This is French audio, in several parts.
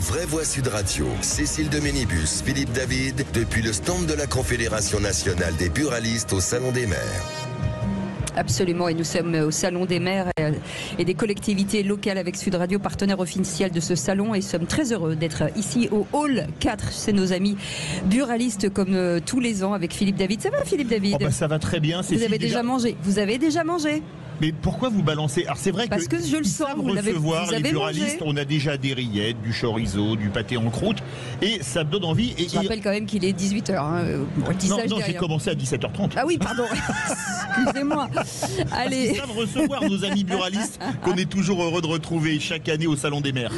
Vraie Voix Sud Radio. Cécile de Ménibus, Philippe David, depuis le stand de la Confédération nationale des buralistes au Salon des maires. Absolument, et nous sommes au Salon des maires et des collectivités locales avec Sud Radio, partenaire officiel de ce salon, et sommes très heureux d'être ici au Hall 4. C'est nos amis buralistes comme tous les ans avec Philippe David. Ça va, Philippe David? Ça va très bien. Vous avez déjà mangé? Vous avez déjà mangé? Mais pourquoi vous balancez? Alors c'est vrai parce que je le sens, vous recevoir les buralistes, mangé. on a déjà des rillettes, du chorizo, du pâté en croûte, et ça me donne envie. Et je rappelle quand même qu'il est 18h. Hein. Non, j'ai commencé à 17h30. Ah oui, pardon. Excusez-moi. Allez. Ils savent recevoir nos amis buralistes qu'on est toujours heureux de retrouver chaque année au Salon des maires.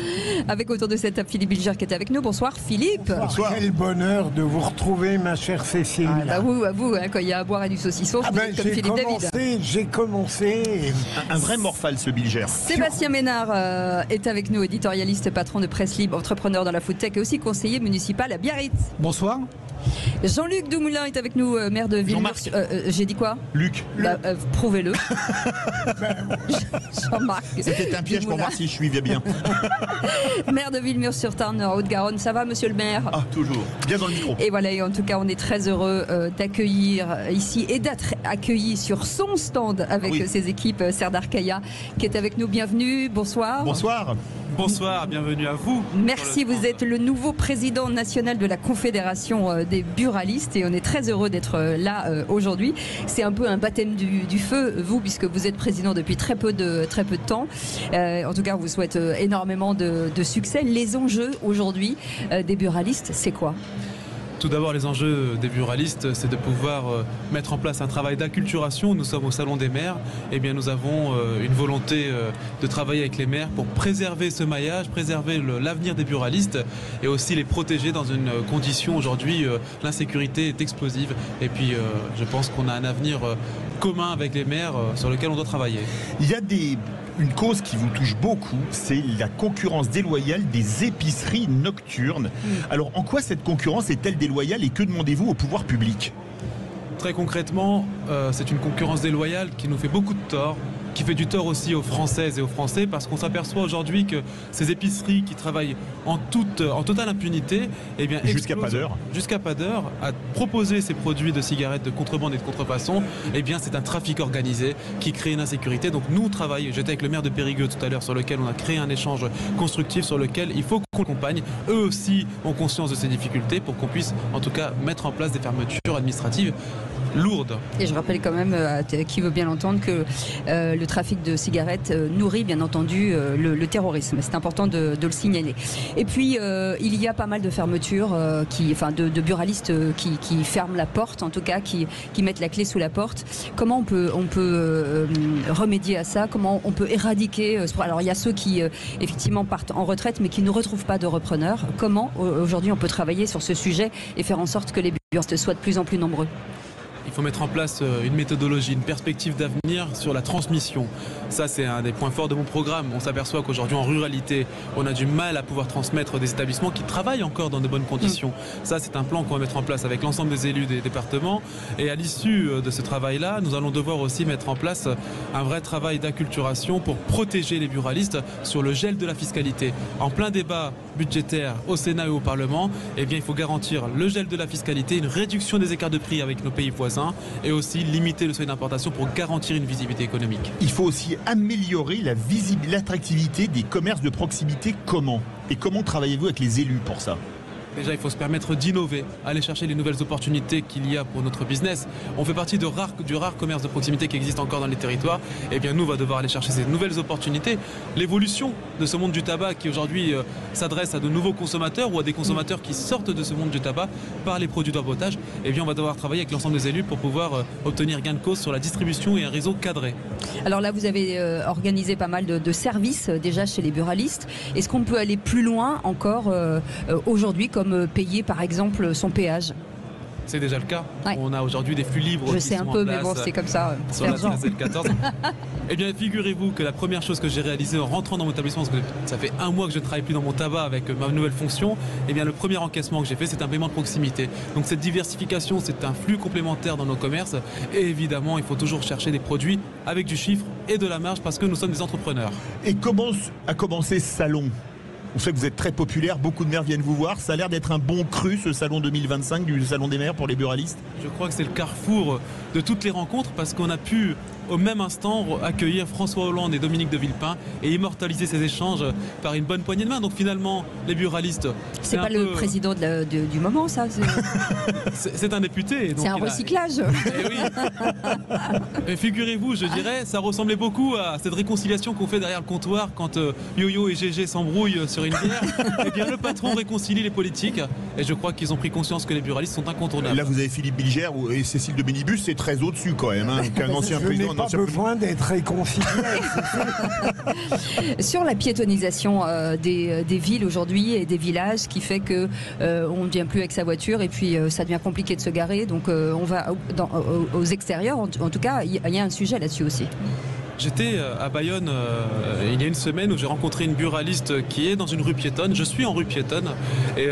Avec autour de cette table Philippe Bilger qui est avec nous. Bonsoir Philippe. Bonsoir. Quel bonheur de vous retrouver, ma chère Cécile. À vous, hein, quand il y a à boire et du saucisson, comme Philippe David. J'ai commencé. Un vrai morphal, ce Bilger. Sébastien Ménard est avec nous, éditorialiste, patron de Presse Libre, entrepreneur dans la food tech et aussi conseiller municipal à Biarritz. Bonsoir. Jean-Luc Doumoulin est avec nous, maire de Villemur. J'ai dit quoi? Luc. Prouvez-le. Jean-Marc. C'était un piège pour voir si je suivais bien. Maire de Villemur-sur-Tarn, Haute-Garonne. Ça va, monsieur le maire? Ah, toujours. Bien dans le micro. Et voilà, et en tout cas, on est très heureux d'accueillir ici et d'être accueillis sur son stand avec ses équipes, Serdar Kaya, qui est avec nous. Bienvenue. Bonsoir. Bonsoir. Bonsoir, bienvenue à vous. Merci, vous êtes le nouveau président national de la Confédération des buralistes et on est très heureux d'être là aujourd'hui. C'est un peu un baptême du feu, vous, puisque vous êtes président depuis très peu de temps. En tout cas, on vous souhaite énormément de succès. Les enjeux aujourd'hui des buralistes, c'est quoi ? Tout d'abord, les enjeux des buralistes, c'est de pouvoir mettre en place un travail d'acculturation. Nous sommes au Salon des maires. Eh bien, nous avons une volonté de travailler avec les maires pour préserver ce maillage, préserver l'avenir des buralistes et aussi les protéger dans une condition aujourd'hui. L'insécurité est explosive. Et puis, je pense qu'on a un avenir commun avec les maires sur lequel on doit travailler. Il y a une cause qui vous touche beaucoup, c'est la concurrence déloyale des épiceries nocturnes. Alors, en quoi cette concurrence est-elle déloyale et que demandez-vous au pouvoir public ? Très concrètement, c'est une concurrence déloyale qui nous fait beaucoup de tort, qui fait du tort aussi aux Françaises et aux Français, parce qu'on s'aperçoit aujourd'hui que ces épiceries qui travaillent en totale impunité, eh bien, jusqu'à pas d'heure, à proposer ces produits de cigarettes de contrebande et de contrefaçon, eh bien, c'est un trafic organisé qui crée une insécurité. Donc nous travaillons, j'étais avec le maire de Périgueux tout à l'heure, sur lequel on a créé un échange constructif, sur lequel il faut qu'on accompagne. Eux aussi ont conscience de ces difficultés pour qu'on puisse en tout cas mettre en place des fermetures administratives lourdes. Et je rappelle quand même à qui veut bien l'entendre que le trafic de cigarettes nourrit bien entendu le terrorisme. C'est important de le signaler. Et puis il y a pas mal de fermetures, de buralistes qui ferment la porte, en tout cas qui mettent la clé sous la porte. Comment on peut remédier à ça? Comment on peut éradiquer alors il y a ceux qui effectivement partent en retraite mais qui ne retrouvent pas de repreneurs. Comment aujourd'hui on peut travailler sur ce sujet et faire en sorte que les buralistes soient de plus en plus nombreux? Il faut mettre en place une méthodologie, une perspective d'avenir sur la transmission. Ça, c'est un des points forts de mon programme. On s'aperçoit qu'aujourd'hui, en ruralité, on a du mal à pouvoir transmettre des établissements qui travaillent encore dans de bonnes conditions. Ça, c'est un plan qu'on va mettre en place avec l'ensemble des élus des départements. Et à l'issue de ce travail-là, nous allons devoir aussi mettre en place un vrai travail d'acculturation pour protéger les buralistes sur le gel de la fiscalité. En plein débat budgétaire au Sénat et au Parlement, eh bien, il faut garantir le gel de la fiscalité, une réduction des écarts de prix avec nos pays voisins, et aussi limiter le seuil d'importation pour garantir une visibilité économique. Il faut aussi améliorer l'attractivité des commerces de proximité. Comment travaillez-vous avec les élus pour ça ? Déjà, il faut se permettre d'innover, aller chercher les nouvelles opportunités qu'il y a pour notre business. On fait partie du rare commerce de proximité qui existe encore dans les territoires. Eh bien, nous, on va devoir aller chercher ces nouvelles opportunités. L'évolution de ce monde du tabac qui aujourd'hui s'adresse à de nouveaux consommateurs ou à des consommateurs qui sortent de ce monde du tabac par les produits d'emboîtage. Eh bien, on va devoir travailler avec l'ensemble des élus pour pouvoir obtenir gain de cause sur la distribution et un réseau cadré. Alors là, vous avez organisé pas mal de services déjà chez les buralistes. Est-ce qu'on peut aller plus loin encore aujourd'hui, comme payer par exemple son péage? C'est déjà le cas. Ouais. On a aujourd'hui des flux libres. Je sais un peu, mais bon, c'est comme ça. Sur la 13 et le 14. Eh bien, figurez-vous que la première chose que j'ai réalisée en rentrant dans mon établissement, parce que ça fait un mois que je ne travaille plus dans mon tabac avec ma nouvelle fonction, eh bien, le premier encaissement que j'ai fait, c'est un paiement de proximité. Donc, cette diversification, c'est un flux complémentaire dans nos commerces. Et évidemment, il faut toujours chercher des produits avec du chiffre et de la marge parce que nous sommes des entrepreneurs. Et comment a commencé ce salon ? On sait que vous êtes très populaire, beaucoup de maires viennent vous voir. Ça a l'air d'être un bon cru, ce salon 2025 du Salon des maires pour les buralistes. Je crois que c'est le carrefour de toutes les rencontres parce qu'on a pu au même instant accueillir François Hollande et Dominique de Villepin et immortaliser ces échanges par une bonne poignée de main. Donc finalement, les buralistes... C'est pas le président du moment, ça. C'est un député. C'est un recyclage. Et oui. Et figurez-vous, je dirais, ça ressemblait beaucoup à cette réconciliation qu'on fait derrière le comptoir quand Yo-Yo et Gégé s'embrouillent sur une bière. Eh bien, le patron réconcilie les politiques et je crois qu'ils ont pris conscience que les buralistes sont incontournables. Là, vous avez Philippe Bilger et Cécile de Bénibus, c'est très au-dessus quand même, qu'un ancien président. Pas besoin d'être réconcilié. Sur la piétonisation des villes aujourd'hui et des villages qui fait que on ne vient plus avec sa voiture et puis ça devient compliqué de se garer, donc on va aux extérieurs. En tout cas, il y a un sujet là-dessus aussi. J'étais à Bayonne il y a une semaine où j'ai rencontré une buraliste qui est dans une rue piétonne. Je suis en rue piétonne et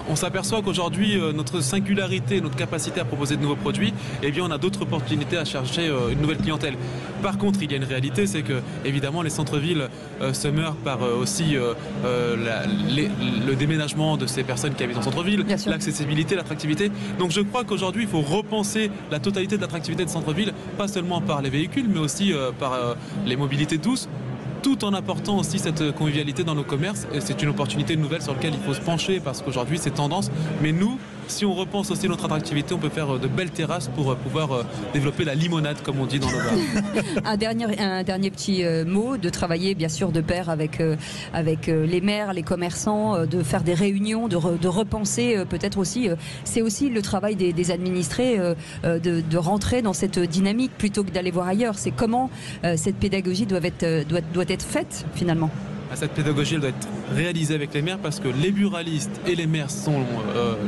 on s'aperçoit qu'aujourd'hui notre singularité, notre capacité à proposer de nouveaux produits, eh bien on a d'autres opportunités à chercher une nouvelle clientèle. Par contre, il y a une réalité, c'est que évidemment les centres-villes se meurent par aussi le déménagement de ces personnes qui habitent en centre-ville, l'accessibilité, l'attractivité. Donc je crois qu'aujourd'hui il faut repenser la totalité de l'attractivité de centre-ville, pas seulement par les véhicules, mais aussi par les mobilités douces, tout en apportant aussi cette convivialité dans nos commerces. Et c'est une opportunité nouvelle sur laquelle il faut se pencher parce qu'aujourd'hui c'est tendance. Mais nous, si on repense aussi notre attractivité, on peut faire de belles terrasses pour pouvoir développer la limonade, comme on dit dans le Var. Un dernier petit mot, de travailler bien sûr de pair avec les maires, les commerçants, de faire des réunions, de repenser peut-être aussi. C'est aussi le travail des administrés de rentrer dans cette dynamique plutôt que d'aller voir ailleurs. C'est comment cette pédagogie doit être faite finalement. Cette pédagogie elle doit être réalisée avec les maires parce que les buralistes et les maires sont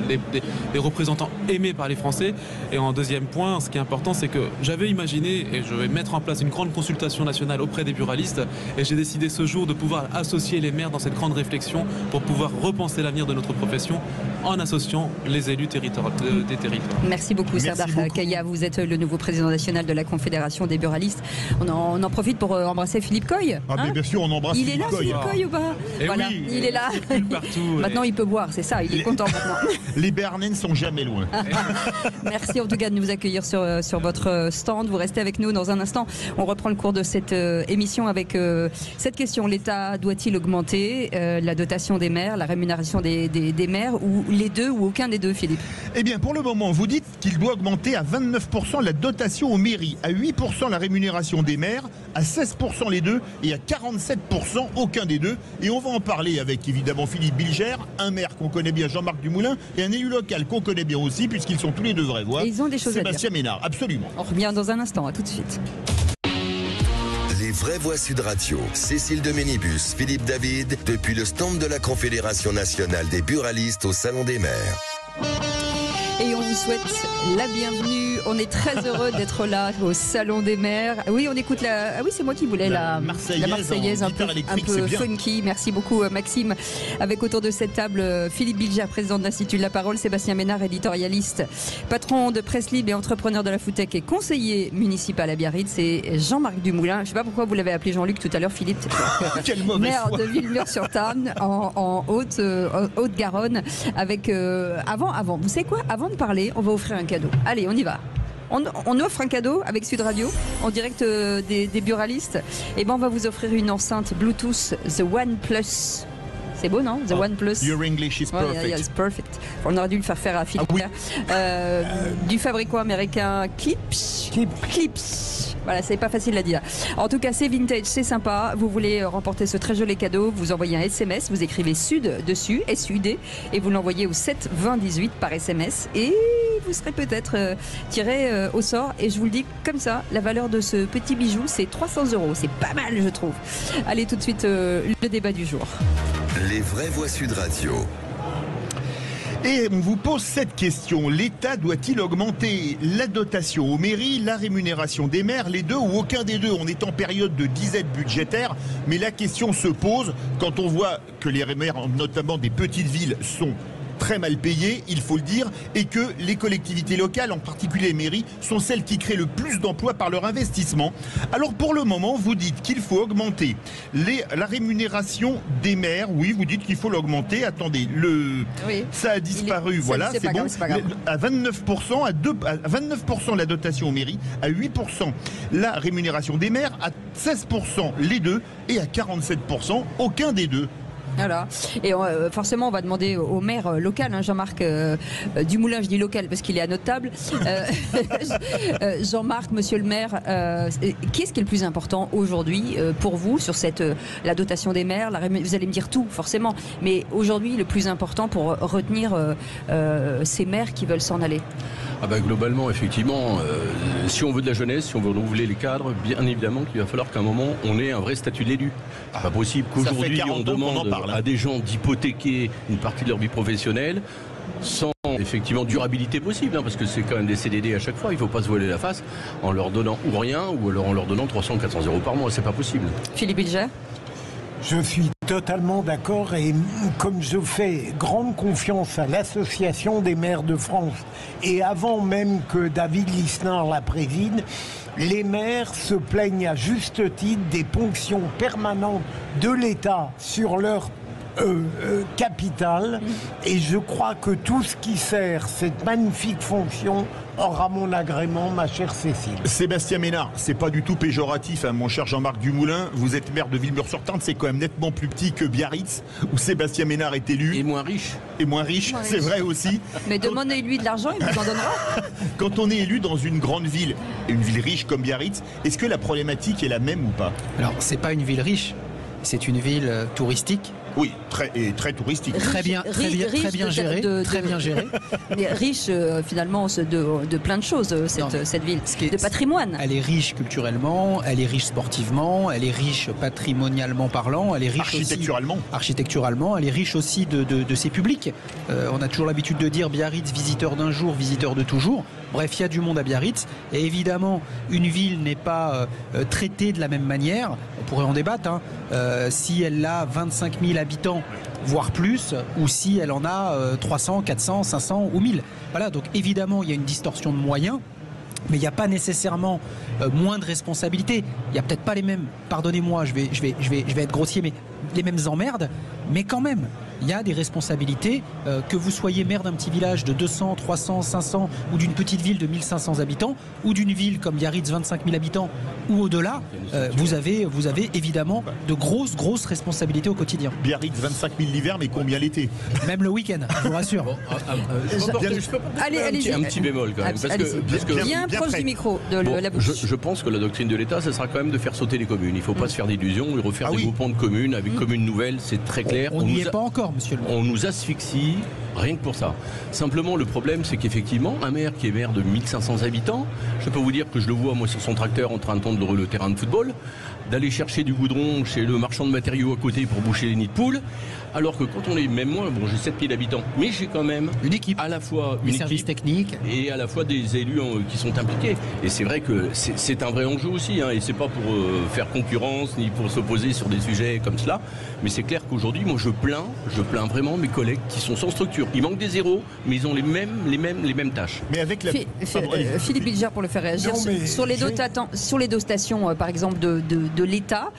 des représentants aimés par les Français. Et en deuxième point, ce qui est important, c'est que j'avais imaginé et je vais mettre en place une grande consultation nationale auprès des buralistes et j'ai décidé ce jour de pouvoir associer les maires dans cette grande réflexion pour pouvoir repenser l'avenir de notre profession en associant les élus des territoires. Merci beaucoup Serdar Kaya, vous êtes le nouveau président national de la Confédération des buralistes. On en profite pour embrasser Philippe Coy. Mais bien sûr, on embrasse Philippe Coy. Ou pas voilà, oui, il est là. Partout, maintenant il peut boire, c'est ça, il est content maintenant. Les Béarnais ne sont jamais loin. Merci en tout cas de nous accueillir sur votre stand. Vous restez avec nous dans un instant. On reprend le cours de cette émission avec cette question. L'État doit-il augmenter la dotation des maires, la rémunération des maires, ou les deux, ou aucun des deux, Philippe? Eh bien, pour le moment, vous dites qu'il doit augmenter à 29% la dotation aux mairies, à 8% la rémunération des maires, à 16% les deux et à 47% aucun des deux. Et on va en parler avec évidemment Philippe Bilger, un maire qu'on connaît bien, Jean-Marc Dumoulin, et un élu local qu'on connaît bien aussi, puisqu'ils sont tous les deux vraies voix. Et ils ont des choses Sébastien Ménard, absolument. On revient dans un instant, à tout de suite. Les vraies voix Sud Radio, Cécile de Ménibus, Philippe David, depuis le stand de la Confédération nationale des buralistes au Salon des maires. Et on vous souhaite la bienvenue. On est très heureux d'être là au Salon des maires. Oui, on écoute la... Ah oui, c'est moi qui voulais la Marseillaise un peu funky. Merci beaucoup Maxime. Avec autour de cette table Philippe Bilger, président de l'Institut de la Parole, Sébastien Ménard, éditorialiste, patron de Presse Libre et entrepreneur de la Foodtech et conseiller municipal à Biarritz, et Jean-Marc Dumoulin. Je ne sais pas pourquoi vous l'avez appelé Jean-Luc tout à l'heure, Philippe. Maire de Villemur-sur-Tarn en Haute-Garonne. Avec avant, vous savez quoi? Avant de parler, on va offrir un cadeau. Allez, on y va. On offre un cadeau avec Sud Radio en direct des buralistes. Et ben on va vous offrir une enceinte Bluetooth The One Plus. C'est beau, non? The One Plus. Your English is perfect. Yeah, it's perfect. On aurait dû le faire à Philippe. Du fabricant américain Clips. Voilà, c'est pas facile à dire. En tout cas, c'est vintage, c'est sympa. Vous voulez remporter ce très joli cadeau, vous envoyez un SMS, vous écrivez Sud dessus, SUD, et vous l'envoyez au 7 20 18 par SMS. Et vous serez peut-être tiré au sort. Et je vous le dis comme ça, la valeur de ce petit bijou, c'est 300 €. C'est pas mal, je trouve. Allez, tout de suite, le débat du jour. Les vraies voix Sud Radio. Et on vous pose cette question. L'État doit-il augmenter la dotation aux mairies, la rémunération des maires, les deux ou aucun des deux? On est en période de disette budgétaire, mais la question se pose quand on voit que les maires, notamment des petites villes, sont très mal payés, il faut le dire, et que les collectivités locales, en particulier les mairies, sont celles qui créent le plus d'emplois par leur investissement. Alors pour le moment, vous dites qu'il faut augmenter la rémunération des maires. Oui, vous dites qu'il faut l'augmenter. Attendez, ça a disparu. Voilà, c'est bon. À 29%, à 29% la dotation aux mairies, à 8% la rémunération des maires, à 16% les deux et à 47% aucun des deux. Voilà. Et forcément, on va demander au maire local, Jean-Marc Dumoulin, je dis local parce qu'il est à notre table. Jean-Marc, monsieur le maire, qu'est-ce qui est le plus important aujourd'hui pour vous sur la dotation des maires? Vous allez me dire tout, forcément. Mais aujourd'hui, le plus important pour retenir ces maires qui veulent s'en aller? Globalement, effectivement, si on veut de la jeunesse, si on veut renouveler les cadres, bien évidemment qu'il va falloir qu'à un moment, on ait un vrai statut d'élu. C'est pas possible qu'aujourd'hui, on demande à des gens d'hypothéquer une partie de leur vie professionnelle sans effectivement durabilité possible, parce que c'est quand même des CDD à chaque fois. Il ne faut pas se voiler la face en leur donnant ou rien, ou alors en leur donnant 300 400 euros par mois. C'est pas possible. Philippe Bilger? Je suis totalement d'accord, et comme je fais grande confiance à l'Association des maires de France, et avant même que David Lisnard la préside, les maires se plaignent à juste titre des ponctions permanentes de l'État sur leur capital, et je crois que tout ce qui sert cette magnifique fonction aura mon agrément, ma chère Cécile. Sébastien Ménard, c'est pas du tout péjoratif, mon cher Jean-Marc Dumoulin. Vous êtes maire de Villemur-sur-Tarn, c'est quand même nettement plus petit que Biarritz, où Sébastien Ménard est élu. Et moins riche. Et moins riche, c'est vrai aussi. Mais demandez-lui de l'argent, il vous en donnera. Quand on est élu dans une grande ville, une ville riche comme Biarritz, est-ce que la problématique est la même ou pas? Alors, c'est pas une ville riche, c'est une ville touristique. Oui, très touristique. Très bien géré. Mais riche finalement de plein de choses, cette ville, de patrimoine. Elle est riche culturellement, elle est riche sportivement, elle est riche patrimonialement parlant, elle est riche architecturalement, elle est riche aussi de ses publics. On a toujours l'habitude de dire Biarritz, visiteur d'un jour, visiteur de toujours. Bref, il y a du monde à Biarritz, et évidemment, une ville n'est pas traitée de la même manière. On pourrait en débattre, si elle a 25 000 habitants, voire plus, ou si elle en a 300, 400, 500 ou 1000. Voilà, donc évidemment, il y a une distorsion de moyens, mais il n'y a pas nécessairement moins de responsabilités. Il n'y a peut-être pas les mêmes, pardonnez-moi, je vais être grossier, mais les mêmes emmerdes, mais quand même, il y a des responsabilités, que vous soyez maire d'un petit village de 200, 300, 500, ou d'une petite ville de 1500 habitants, ou d'une ville comme Biarritz, 25 000 habitants, ou au-delà, vous avez évidemment de grosses responsabilités au quotidien. Biarritz, 25 000 l'hiver, mais combien l'été? Même le week-end, je vous rassure. Allez-y. Un petit bémol quand même. Parce que bien proche du micro de la bouche. Je pense que la doctrine de l'État, ce sera quand même de faire sauter les communes. Il ne faut pas se faire d'illusions et refaire des groupements de communes avec communes nouvelles, c'est très clair. On n'y est pas encore, monsieur le maire. On nous asphyxie, rien que pour ça. Simplement, le problème, c'est qu'effectivement, un maire qui est maire de 1500 habitants, je peux vous dire que je le vois, moi, sur son tracteur, en train de tondre le terrain de football, d'aller chercher du goudron chez le marchand de matériaux à côté pour boucher les nids de poules, alors que quand on est, même moi, j'ai 7000 habitants, mais j'ai quand même une équipe, à la fois une service technique et à la fois des élus qui sont impliqués. Et c'est vrai que c'est un vrai enjeu aussi, et c'est pas pour faire concurrence ni pour s'opposer sur des sujets comme cela, mais c'est clair qu'aujourd'hui, moi, je plains vraiment mes collègues qui sont sans structure. Ils manquent des zéros, mais ils ont les mêmes tâches. Mais avec la... Philippe Bilger, pour le faire réagir, sur les dotations, par exemple, de l'État.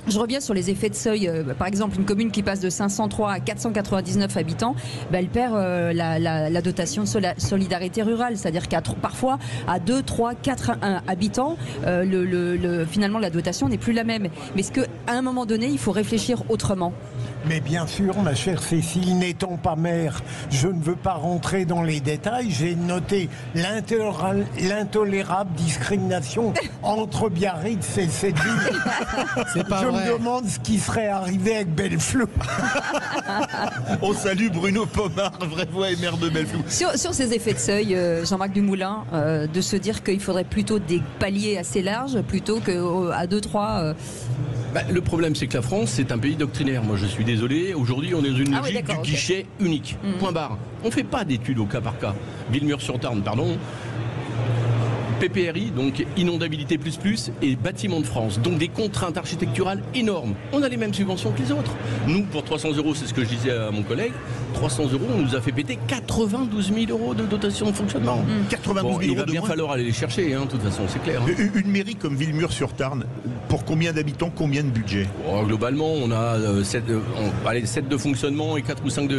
Je reviens sur les effets de seuil. Par exemple, une commune qui passe de 503 à 499 habitants, elle perd la dotation de solidarité rurale. C'est-à-dire qu'à parfois, à 2, 3, 4 habitants, finalement, la dotation n'est plus la même. Mais est-ce qu'à un moment donné, il faut réfléchir autrement ? Mais bien sûr, ma chère Cécile, n'étant pas maire, je ne veux pas rentrer dans les détails. J'ai noté l'intolérable discrimination entre Biarritz et cette ville. C'est pas vrai. Je me demande ce qui serait arrivé avec Bellefleur. On salue Bruno Pomar, vraie voix et maire de Bellefleur. Sur ces effets de seuil, Jean-Marc Dumoulin, de se dire qu'il faudrait plutôt des paliers assez larges plutôt qu'à 2, 3... Le problème, c'est que la France, c'est un pays doctrinaire. Moi, je suis désolé. Aujourd'hui, on est dans une logique du guichet unique. Point barre. On ne fait pas d'études au cas par cas. Villemur-sur-Tarn, pardon. PPRI, donc inondabilité plus, et bâtiment de France. Donc des contraintes architecturales énormes. On a les mêmes subventions que les autres. Nous, pour 300 €, c'est ce que je disais à mon collègue, 300 €, on nous a fait péter 92 000 € de dotation de fonctionnement. 92 000 € il va bien falloir aller les chercher, de toute façon, c'est clair. Une mairie comme Villemur-sur-Tarn, pour combien d'habitants, combien de budget? Globalement, on a 7 de fonctionnement et 4 ou 5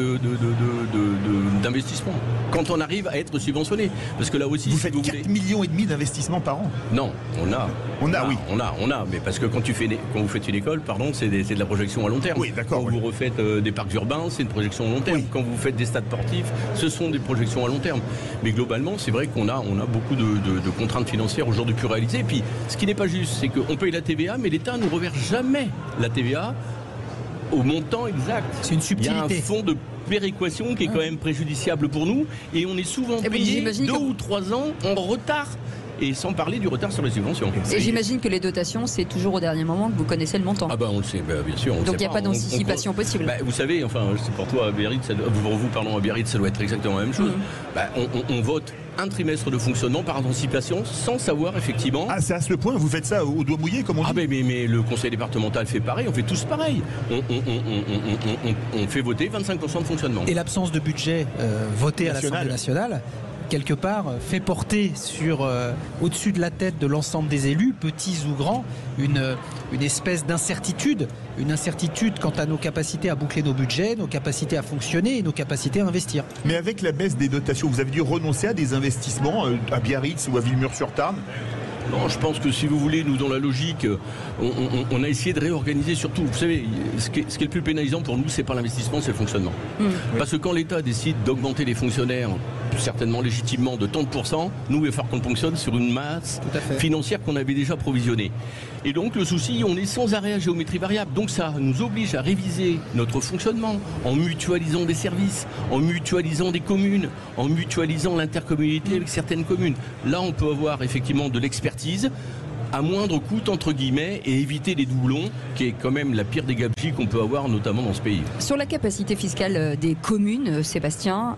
d'investissement. Quand on arrive à être subventionné. Parce que là aussi, vous faites 4,5 millions d'investissements par an? Non, on a, mais parce que quand vous faites une école, c'est de la projection à long terme. Oui, d'accord. Quand vous refaites des parcs urbains, c'est une projection à long terme. Oui. Quand vous faites des stades sportifs, ce sont des projections à long terme. Mais globalement, c'est vrai qu'on a beaucoup de contraintes financières aujourd'hui plus réalisées. Et puis, ce qui n'est pas juste, c'est qu'on paye la TVA, mais l'État ne nous reverse jamais la TVA au montant exact. C'est une subtilité. Il y a un fonds de péréquation qui est quand même préjudiciable pour nous, et on est souvent payé 2 ou 3 ans en retard. Et sans parler du retard sur les subventions. Et j'imagine que les dotations, c'est toujours au dernier moment que vous connaissez le montant. On le sait, bien sûr. Donc il n'y a pas d'anticipation possible. Vous savez, c'est pour toi à Biarritz, à Biarritz, ça doit être exactement la même chose. On vote un trimestre de fonctionnement par anticipation sans savoir effectivement. Ah, c'est à ce point, vous faites ça au doigt mouillé, comme on dit? Mais le conseil départemental fait pareil, on fait tous pareil. On fait voter 25% de fonctionnement. Et l'absence de budget voté à l'Assemblée nationale, quelque part, fait porter au-dessus de la tête de l'ensemble des élus, petits ou grands, une espèce d'incertitude. Une incertitude quant à nos capacités à boucler nos budgets, nos capacités à fonctionner et nos capacités à investir. Mais avec la baisse des dotations, vous avez dû renoncer à des investissements à Biarritz ou à Villemur-sur-Tarn? Non, je pense que si vous voulez, nous dans la logique, on a essayé de réorganiser surtout. Vous savez, ce qui est le plus pénalisant pour nous, c'est pas l'investissement, c'est le fonctionnement. Parce que quand l'État décide d'augmenter les fonctionnaires, certainement légitimement de tant de pourcents, nous, il va falloir qu'on fonctionne sur une masse financière qu'on avait déjà provisionnée. Et donc le souci, on est sans arrêt à géométrie variable. Donc ça nous oblige à réviser notre fonctionnement en mutualisant des services, en mutualisant des communes, en mutualisant l'intercommunalité avec certaines communes. Là, on peut avoir effectivement de l'expertise à moindre coût, entre guillemets, et éviter les doublons, qui est quand même la pire des gabegies qu'on peut avoir, notamment dans ce pays. Sur la capacité fiscale des communes, Sébastien,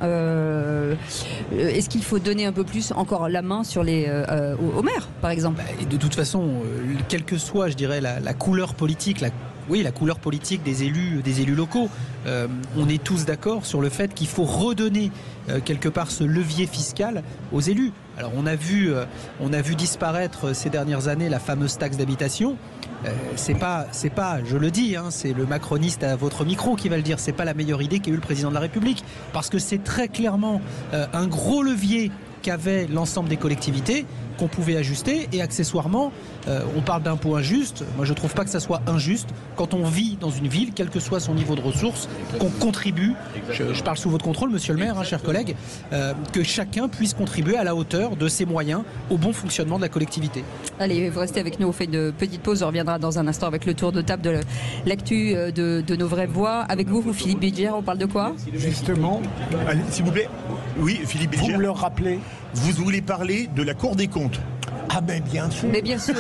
est-ce qu'il faut donner un peu plus encore la main sur aux maires, par exemple? Et de toute façon, quelle que soit, je dirais, la couleur politique, la couleur politique des élus locaux, on est tous d'accord sur le fait qu'il faut redonner quelque part ce levier fiscal aux élus. Alors on a vu disparaître ces dernières années la fameuse taxe d'habitation. C'est pas, je le dis, c'est le macroniste à votre micro qui va le dire. C'est pas la meilleure idée qu'a eu le président de la République, parce que c'est très clairement un gros levier qu'avaient l'ensemble des collectivités, qu'on pouvait ajuster, et accessoirement on parle d'impôt injuste. Moi je trouve pas que ça soit injuste quand on vit dans une ville, quel que soit son niveau de ressources, qu'on contribue, je parle sous votre contrôle monsieur le maire, chers collègues, que chacun puisse contribuer à la hauteur de ses moyens au bon fonctionnement de la collectivité. Allez, vous restez avec nous, on fait une petite pause, on reviendra dans un instant avec le tour de table de l'actu de nos vraies voix. Avec vous Philippe Bilger, on parle de quoi? Justement, allez, s'il vous plaît. Oui, Philippe Bilger. Vous me le rappelez. Vous voulez parler de la Cour des comptes? Ah ben bien sûr. Mais bien sûr,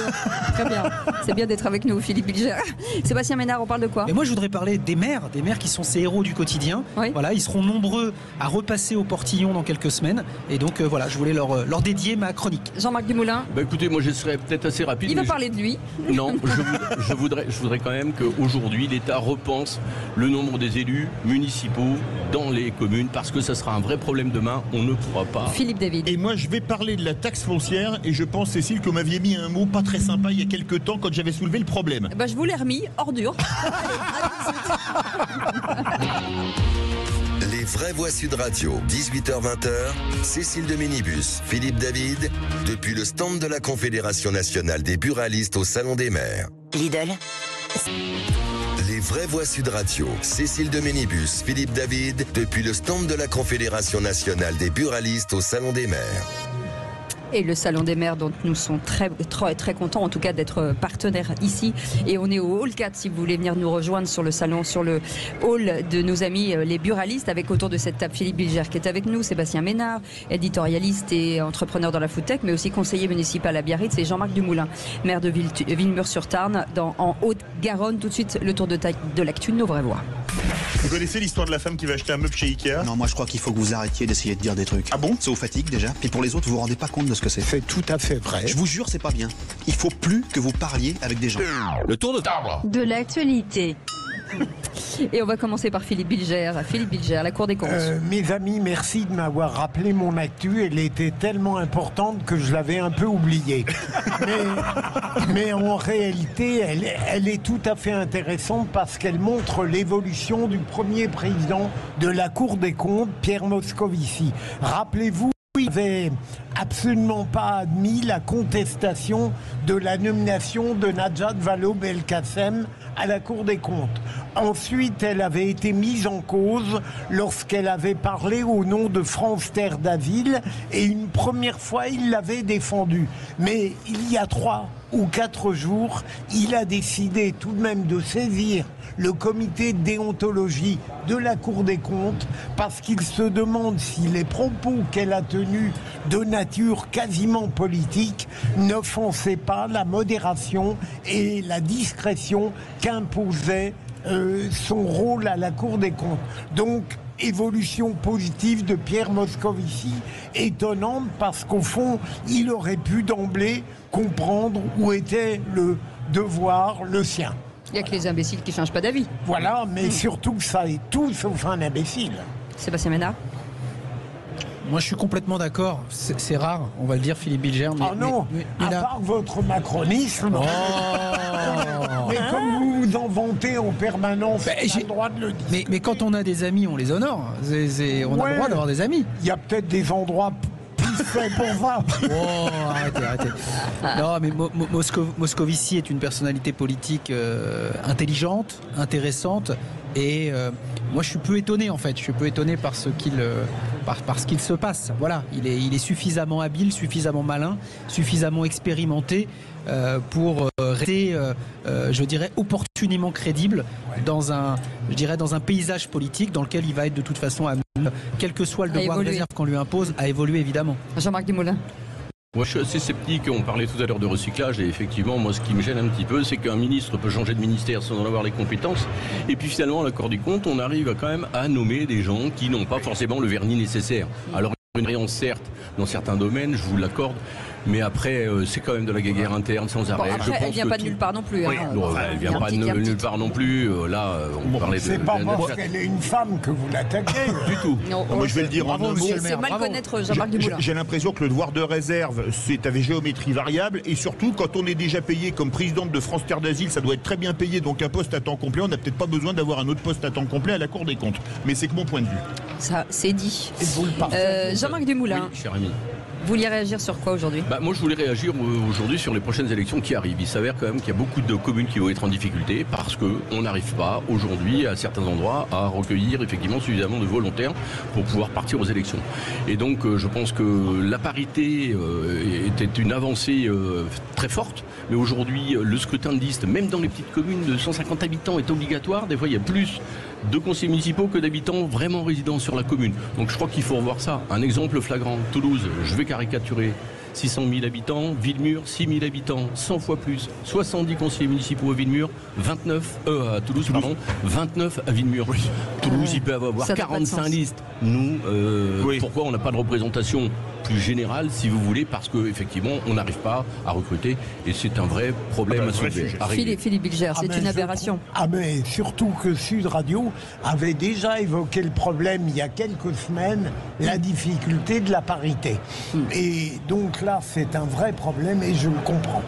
très bien. C'est bien d'être avec nous, Philippe Bilger. Sébastien Ménard, on parle de quoi? Et moi je voudrais parler des maires qui sont ces héros du quotidien. Oui. Voilà, ils seront nombreux à repasser au portillon dans quelques semaines. Et donc voilà, je voulais leur dédier ma chronique. Jean-Marc Dumoulin. Écoutez, moi je serais peut-être assez rapide. Il va parler de lui. Non, je voudrais quand même qu'aujourd'hui l'État repense le nombre des élus municipaux dans les communes, parce que ça sera un vrai problème demain. On ne pourra pas. Philippe David. Et moi je vais parler de la taxe foncière, et je pense, Cécile, que vous m'aviez mis un mot pas très sympa il y a quelques temps quand j'avais soulevé le problème. Je vous l'ai remis, ordure. Les vraies voix Sud Radio, 18h-20h, Cécile de Ménibus, Philippe David, depuis le stand de la Confédération nationale des buralistes au Salon des maires. Lidl. Les vraies voix Sud Radio, Cécile de Ménibus, Philippe David, depuis le stand de la Confédération nationale des buralistes au Salon des maires. Et le Salon des maires, dont nous sommes très, très, très contents en tout cas d'être partenaires ici. Et on est au hall 4 si vous voulez venir nous rejoindre sur le salon, sur le hall de nos amis les buralistes, avec autour de cette table Philippe Bilger qui est avec nous, Sébastien Ménard, éditorialiste et entrepreneur dans la foodtech, mais aussi conseiller municipal à Biarritz, et Jean-Marc Dumoulin, maire de Villemur-sur-Tarn en Haute-Garonne. Tout de suite le tour de l'actu de nos vraies voix. Vous connaissez l'histoire de la femme qui va acheter un meuble chez Ikea? Non, moi je crois qu'il faut que vous arrêtiez d'essayer de dire des trucs. Ah bon? Ça vous fatigue déjà. Puis pour les autres, vous vous rendez pas compte de ce que c'est. C'est tout à fait vrai. Je vous jure, c'est pas bien. Il faut plus que vous parliez avec des gens. Le tour de table de l'actualité. Et on va commencer par Philippe Bilger. Philippe Bilger, la Cour des comptes. Mes amis, merci de m'avoir rappelé mon actu. Elle était tellement importante que je l'avais un peu oubliée. mais en réalité, elle est tout à fait intéressante parce qu'elle montre l'évolution du premier président de la Cour des comptes, Pierre Moscovici. Rappelez-vous, il n'avait absolument pas admis la contestation de la nomination de Najat Vallaud-Belkacem à la Cour des comptes. Ensuite, elle avait été mise en cause lorsqu'elle avait parlé au nom de France Terre d'Avila et une première fois, il l'avait défendue. Mais il y a 3 ou 4 jours, il a décidé tout de même de saisir le comité de déontologie de la Cour des comptes parce qu'il se demande si les propos qu'elle a tenus de nature quasiment politique n'offensaient pas la modération et la discrétion qu'imposait son rôle à la Cour des comptes. Donc, évolution positive de Pierre Moscovici, étonnante parce qu'au fond, il aurait pu d'emblée comprendre où était le devoir, le sien. Il n'y a que les imbéciles qui ne changent pas d'avis. Voilà, mais surtout que ça est tout sauf un imbécile. Sébastien Ménard. Moi, je suis complètement d'accord. C'est rare, on va le dire, Philippe Bilger. Mais, non, à part votre macronisme. Mais comme vous vous en vantez en permanence, j'ai le droit de le dire. Mais quand on a des amis, on les honore. On a le droit d'avoir des amis. Il y a peut-être des endroits plus faits pour ça. Oh, arrêtez. Non, mais Moscovici est une personnalité politique intelligente, intéressante. Et moi, je suis peu étonné, en fait. Je suis peu étonné par ce qu'il se passe. Voilà, il est suffisamment habile, suffisamment malin, suffisamment expérimenté pour rester, je dirais, opportunément crédible dans un paysage politique dans lequel il va être de toute façon amené, quel que soit le devoir de réserve qu'on lui impose, à évoluer, évidemment. Jean-Marc Desmoulins. Moi, je suis assez sceptique. On parlait tout à l'heure de recyclage et effectivement, moi, ce qui me gêne un petit peu, c'est qu'un ministre peut changer de ministère sans en avoir les compétences. Et puis finalement, à la Cour des comptes, on arrive quand même à nommer des gens qui n'ont pas forcément le vernis nécessaire. Alors, une réponse, certes, dans certains domaines, je vous l'accorde. Mais après, c'est quand même de la guerre interne sans arrêt. Après, elle ne vient pas de nulle part non plus. Oui, elle ne vient pas de nulle part non plus. Là, on parlait de... C'est pas parce qu'elle est une femme que vous l'attaquez. Du tout. Non, moi, je vais le dire en un mot. C'est mal connaître Jean-Marc Desmoulins. J'ai l'impression que le devoir de réserve, c'est avec géométrie variable. Et surtout, quand on est déjà payé comme présidente de France Terre d'Asile, ça doit être très bien payé. Donc un poste à temps complet, on n'a peut-être pas besoin d'avoir un autre poste à temps complet à la Cour des comptes. Mais c'est que mon point de vue. Ça, c'est dit. Jean-Marc Desmoulins. Oui, cher ami. Vous vouliez réagir sur quoi aujourd'hui ? Moi, je voulais réagir aujourd'hui sur les prochaines élections qui arrivent. Il s'avère quand même qu'il y a beaucoup de communes qui vont être en difficulté parce qu'on n'arrive pas aujourd'hui à certains endroits à recueillir effectivement suffisamment de volontaires pour pouvoir partir aux élections. Et donc, je pense que la parité était une avancée très forte. Mais aujourd'hui, le scrutin de liste, même dans les petites communes de 150 habitants, est obligatoire. Des fois, il y a plus de conseillers municipaux que d'habitants vraiment résidents sur la commune. Donc je crois qu'il faut revoir ça. Un exemple flagrant, Toulouse, je vais caricaturer. 600 000 habitants, Villemur, 6 000 habitants, 100 fois plus, 70 conseillers municipaux à Villemur, 29 à Toulouse, pardon, 29 à Villemur. Oui. Toulouse, il peut avoir 45 listes. Nous, pourquoi on n'a pas de représentation plus générale, si vous voulez, parce qu'effectivement, on n'arrive pas à recruter et c'est un vrai problème à soulever. Philippe Bilger, c'est une aberration. Mais surtout que Sud Radio avait déjà évoqué le problème il y a quelques semaines, la difficulté de la parité. Et donc là, c'est un vrai problème et je le comprends.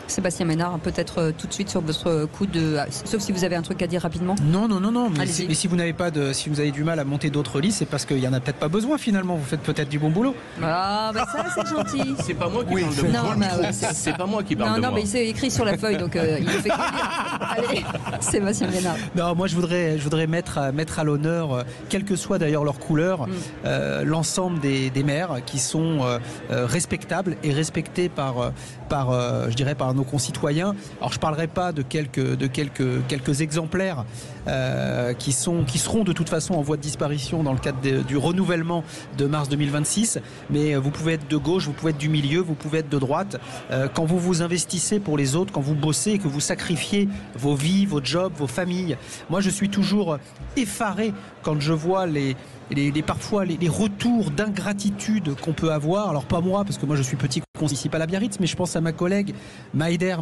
Sébastien Ménard, peut-être tout de suite sur votre coup de... Sauf si vous avez un truc à dire rapidement. Non. Mais si vous n'avez pas si vous avez du mal à monter d'autres listes, c'est parce qu'il n'y en a peut-être pas besoin finalement. Vous faites peut-être du bon boulot. Ah, ça c'est gentil. C'est pas moi qui parle de moi. C'est pas moi qui parle de moi. Non, mais c'est écrit sur la feuille, donc il ne fait que lire. Allez, Sébastien Ménard. Non, moi je voudrais mettre à l'honneur, quelle que soit d'ailleurs leur couleur, l'ensemble des maires qui sont respectables et respectés par nos concitoyens. Alors je ne parlerai pas de quelques exemplaires qui seront de toute façon en voie de disparition dans le cadre du renouvellement de mars 2026, mais vous pouvez être de gauche, vous pouvez être du milieu, vous pouvez être de droite. Quand vous vous investissez pour les autres, quand vous bossez et que vous sacrifiez vos vies, vos jobs, vos familles, moi je suis toujours effaré quand je vois parfois les retours d'ingratitude qu'on peut avoir. Alors pas moi, parce que moi je suis petit conseiller municipal à Biarritz, mais je pense à ma collègue Maïder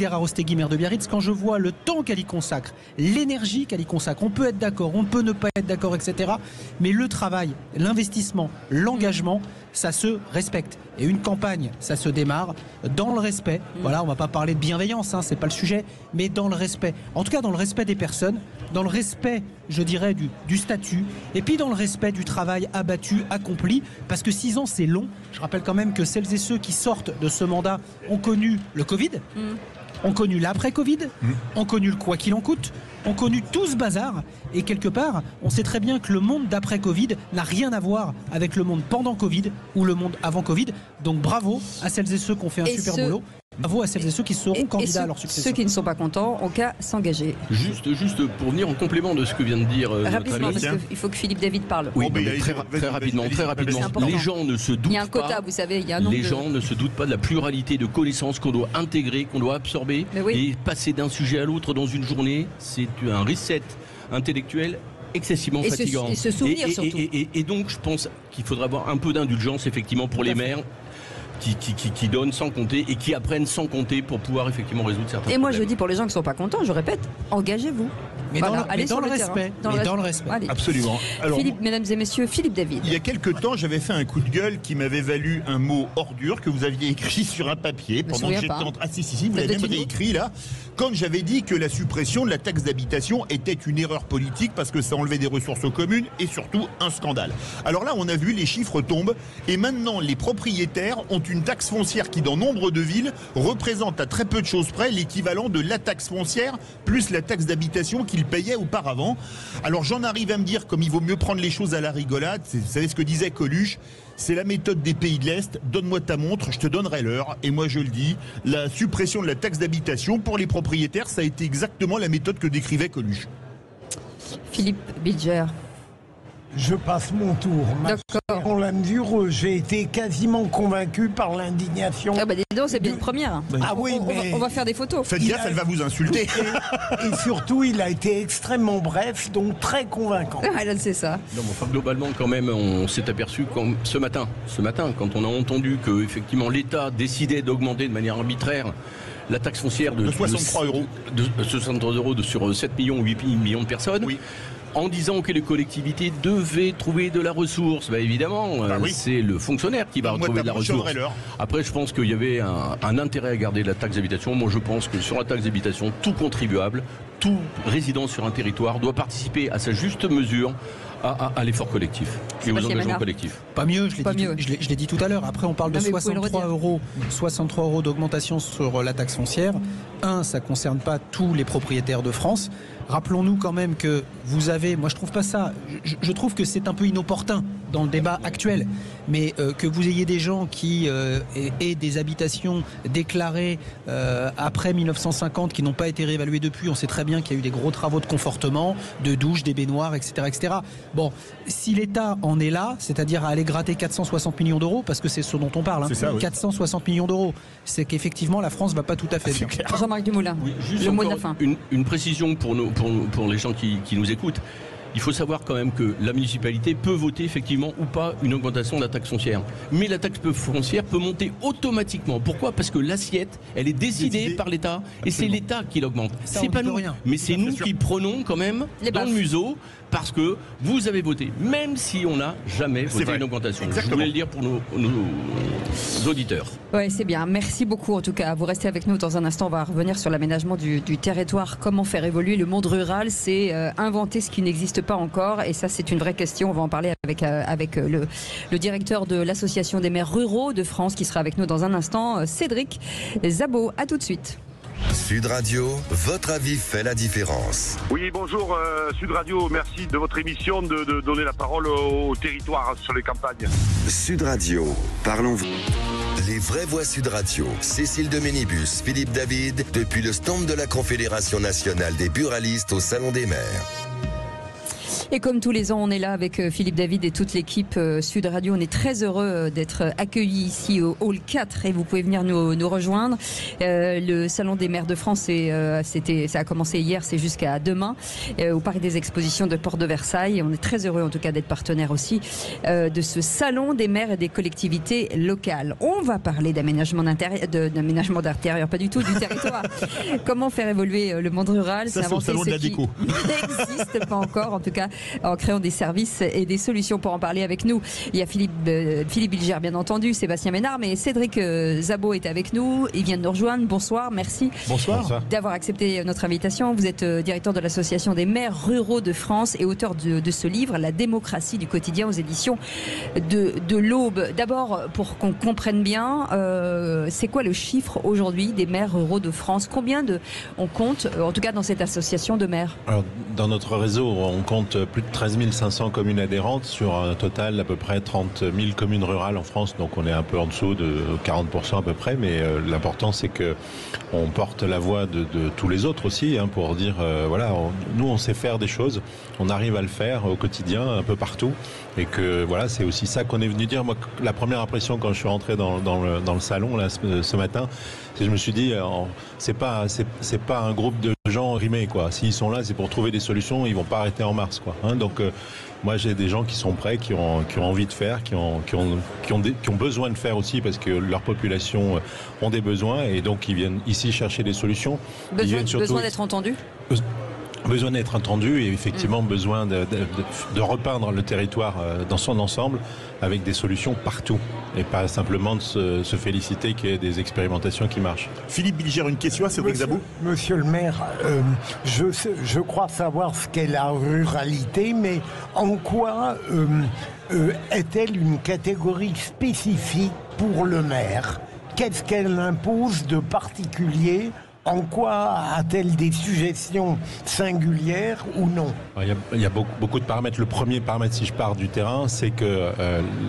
Arostegui, maire de Biarritz. Quand je vois le temps qu'elle y consacre, l'énergie qu'elle y consacre, on peut être d'accord, on peut ne pas être d'accord, etc. Mais le travail, l'investissement, l'engagement, ça se respecte. Et une campagne, ça se démarre dans le respect. Voilà, on va pas parler de bienveillance, c'est pas le sujet, mais dans le respect. En tout cas, dans le respect des personnes, dans le respect, je dirais, du statut, et puis dans le respect du travail abattu, accompli, parce que 6 ans, c'est long. Je rappelle quand même que celles et ceux qui sortent de ce mandat ont connu le Covid, ont connu l'après-Covid, ont connu le quoi qu'il en coûte, ont connu tout ce bazar, et quelque part, on sait très bien que le monde d'après-Covid n'a rien à voir avec le monde pendant Covid ou le monde avant Covid. Donc bravo à celles et ceux qui ont fait un super boulot. Bravo à celles et ceux qui seront candidats à leur succession. Ceux qui ne sont pas contents ont qu'à s'engager. Juste pour venir en complément de ce que vient de dire rapidement, parce qu'il faut que Philippe David parle. Oui, très rapidement. Les gens ne se doutent pas. Il y a un quota, vous savez, il y a un nombre Les gens ne se doutent pas de la pluralité de connaissances qu'on doit intégrer, qu'on doit absorber. Et passer d'un sujet à l'autre dans une journée, c'est un reset intellectuel excessivement fatigant. Et se souvenir surtout. Et donc, je pense qu'il faudra avoir un peu d'indulgence, effectivement, pour les maires. Qui donnent sans compter et qui apprennent sans compter pour pouvoir effectivement résoudre certains problèmes. Et moi je dis pour les gens qui ne sont pas contents, je répète, engagez-vous. Mais voilà, dans le respect. Dans le respect. Allez. Absolument. Alors, mesdames et messieurs, Philippe David. Il y a quelques temps, j'avais fait un coup de gueule qui m'avait valu un mot ordure que vous aviez écrit sur un papier pendant que j'étais en train. Ah si, vous l'avez même réécrit là. Quand j'avais dit que la suppression de la taxe d'habitation était une erreur politique parce que ça enlevait des ressources aux communes et surtout un scandale. Alors là, on a vu, les chiffres tombent et maintenant les propriétaires ont une taxe foncière qui, dans nombre de villes, représente à très peu de choses près l'équivalent de la taxe foncière plus la taxe d'habitation qu'ils payaient auparavant. Alors j'en arrive à me dire, comme il vaut mieux prendre les choses à la rigolade, vous savez ce que disait Coluche, c'est la méthode des pays de l'Est, donne-moi ta montre, je te donnerai l'heure. Et moi je le dis, la suppression de la taxe d'habitation pour les propriétaires, ça a été exactement la méthode que décrivait Coluche. Philippe Bilger. Je passe mon tour. Dans la mesure, j'ai été quasiment convaincu par l'indignation. Ah bah dis donc, c'est bien une première. Ah oui, on va faire des photos. Faites gaffe, elle va vous insulter. Et surtout, il a été extrêmement bref, donc très convaincant. Ah, c'est ça. Non, mais enfin, globalement, quand même, on s'est aperçu ce matin, quand on a entendu que effectivement l'État décidait d'augmenter de manière arbitraire la taxe foncière de 63 euros. De 63 euros sur 7 millions, 8 millions de personnes. Oui. En disant que les collectivités devaient trouver de la ressource. Bah évidemment, c'est le fonctionnaire qui va retrouver de la ressource. Après, je pense qu'il y avait un intérêt à garder la taxe d'habitation. Moi, je pense que sur la taxe d'habitation, tout contribuable, tout résident sur un territoire doit participer à sa juste mesure à l'effort collectif et aux engagements collectifs. Pas mieux, je l'ai dit tout à l'heure. Après, on parle de 63 euros d'augmentation sur la taxe foncière. Ça ne concerne pas tous les propriétaires de France. Rappelons-nous quand même que vous avez, moi je trouve pas ça, je trouve que c'est un peu inopportun dans le débat actuel, mais que vous ayez des gens qui aient des habitations déclarées après 1950 qui n'ont pas été réévaluées depuis. On sait très bien qu'il y a eu des gros travaux de confortement, de douches, des baignoires, etc., etc. Bon, si l'État en est là, c'est-à-dire à aller gratter 460 millions d'euros, parce que c'est ce dont on parle, 460 millions d'euros, c'est qu'effectivement la France va pas tout à fait bien. Jean-Marc Dumoulin, le mot de la fin. Une précision pour les gens qui nous écoutent. Il faut savoir quand même que la municipalité peut voter effectivement ou pas une augmentation de la taxe foncière. Mais la taxe foncière peut monter automatiquement. Pourquoi ? Parce que l'assiette, elle est décidée par l'État et c'est l'État qui l'augmente. C'est pas nous. Rien. Mais c'est nous qui prenons quand même dans le museau parce que vous avez voté, même si on n'a jamais voté une augmentation. Exactement. Je voulais le dire pour nos auditeurs. Oui, c'est bien. Merci beaucoup en tout cas. Vous restez avec nous dans un instant. On va revenir sur l'aménagement du territoire. Comment faire évoluer le monde rural ? C'est inventer ce qui n'existe pas encore. Et ça, c'est une vraie question. On va en parler avec le directeur de l'Association des maires ruraux de France qui sera avec nous dans un instant, Cédric Zabot. À tout de suite. Sud Radio, votre avis fait la différence. Oui, bonjour Sud Radio, merci de votre émission de donner la parole au territoire sur les campagnes. Sud Radio, parlons-vous. Les vraies voix Sud Radio. Cécile de Ménibus, Philippe David, depuis le stand de la Confédération nationale des buralistes au Salon des maires. Et comme tous les ans, on est là avec Philippe David et toute l'équipe Sud Radio. On est très heureux d'être accueillis ici au Hall 4 et vous pouvez venir nous rejoindre. Le Salon des maires de France, ça a commencé hier, c'est jusqu'à demain, au Parc des Expositions de Porte de Versailles. On est très heureux en tout cas d'être partenaire aussi de ce Salon des maires et des collectivités locales. On va parler d'aménagement d'intérieur, pas du tout, du territoire. Comment faire évoluer le monde rural? Ça, c'est au Salon de la déco. N'existe pas encore, en tout cas, en créant des services et des solutions. Pour en parler avec nous, il y a Philippe Bilger, bien entendu, Sébastien Ménard, mais Cédric Zabot est avec nous. Il vient de nous rejoindre. Bonsoir, merci. Bonsoir. D'avoir accepté notre invitation. Vous êtes directeur de l'Association des maires ruraux de France et auteur de ce livre, La démocratie du quotidien, aux éditions de l'Aube. D'abord, pour qu'on comprenne bien, c'est quoi le chiffre aujourd'hui des maires ruraux de France? Combien on compte, en tout cas dans cette association de maires? Alors, dans notre réseau, on compte plus de 13 500 communes adhérentes sur un total d'à peu près 30 000 communes rurales en France. Donc on est un peu en dessous de 40% à peu près, mais l'important c'est que on porte la voix de tous les autres aussi, pour dire nous on sait faire des choses, on arrive à le faire au quotidien un peu partout, et que voilà, c'est aussi ça qu'on est venu dire. Moi, la première impression quand je suis rentré dans le salon là ce matin, je me suis dit c'est pas un groupe de gens rimés, quoi. S'ils sont là, c'est pour trouver des solutions, ils vont pas arrêter en mars, quoi. Donc moi j'ai des gens qui sont prêts, qui ont envie de faire, qui ont besoin de faire aussi, parce que leur population ont des besoins, et donc ils viennent ici chercher des solutions. Besoin d'être entendus. Besoin d'être entendu, et effectivement besoin de repeindre le territoire dans son ensemble avec des solutions partout, et pas simplement de se féliciter qu'il y ait des expérimentations qui marchent. Philippe Bilger, une question à Cédric Zabot. Monsieur le maire, je crois savoir ce qu'est la ruralité, mais en quoi est-elle une catégorie spécifique pour le maire? Qu'est-ce qu'elle impose de particulier? En quoi a-t-elle des suggestions singulières ou non? Il y a beaucoup de paramètres. Le premier paramètre, si je pars du terrain, c'est que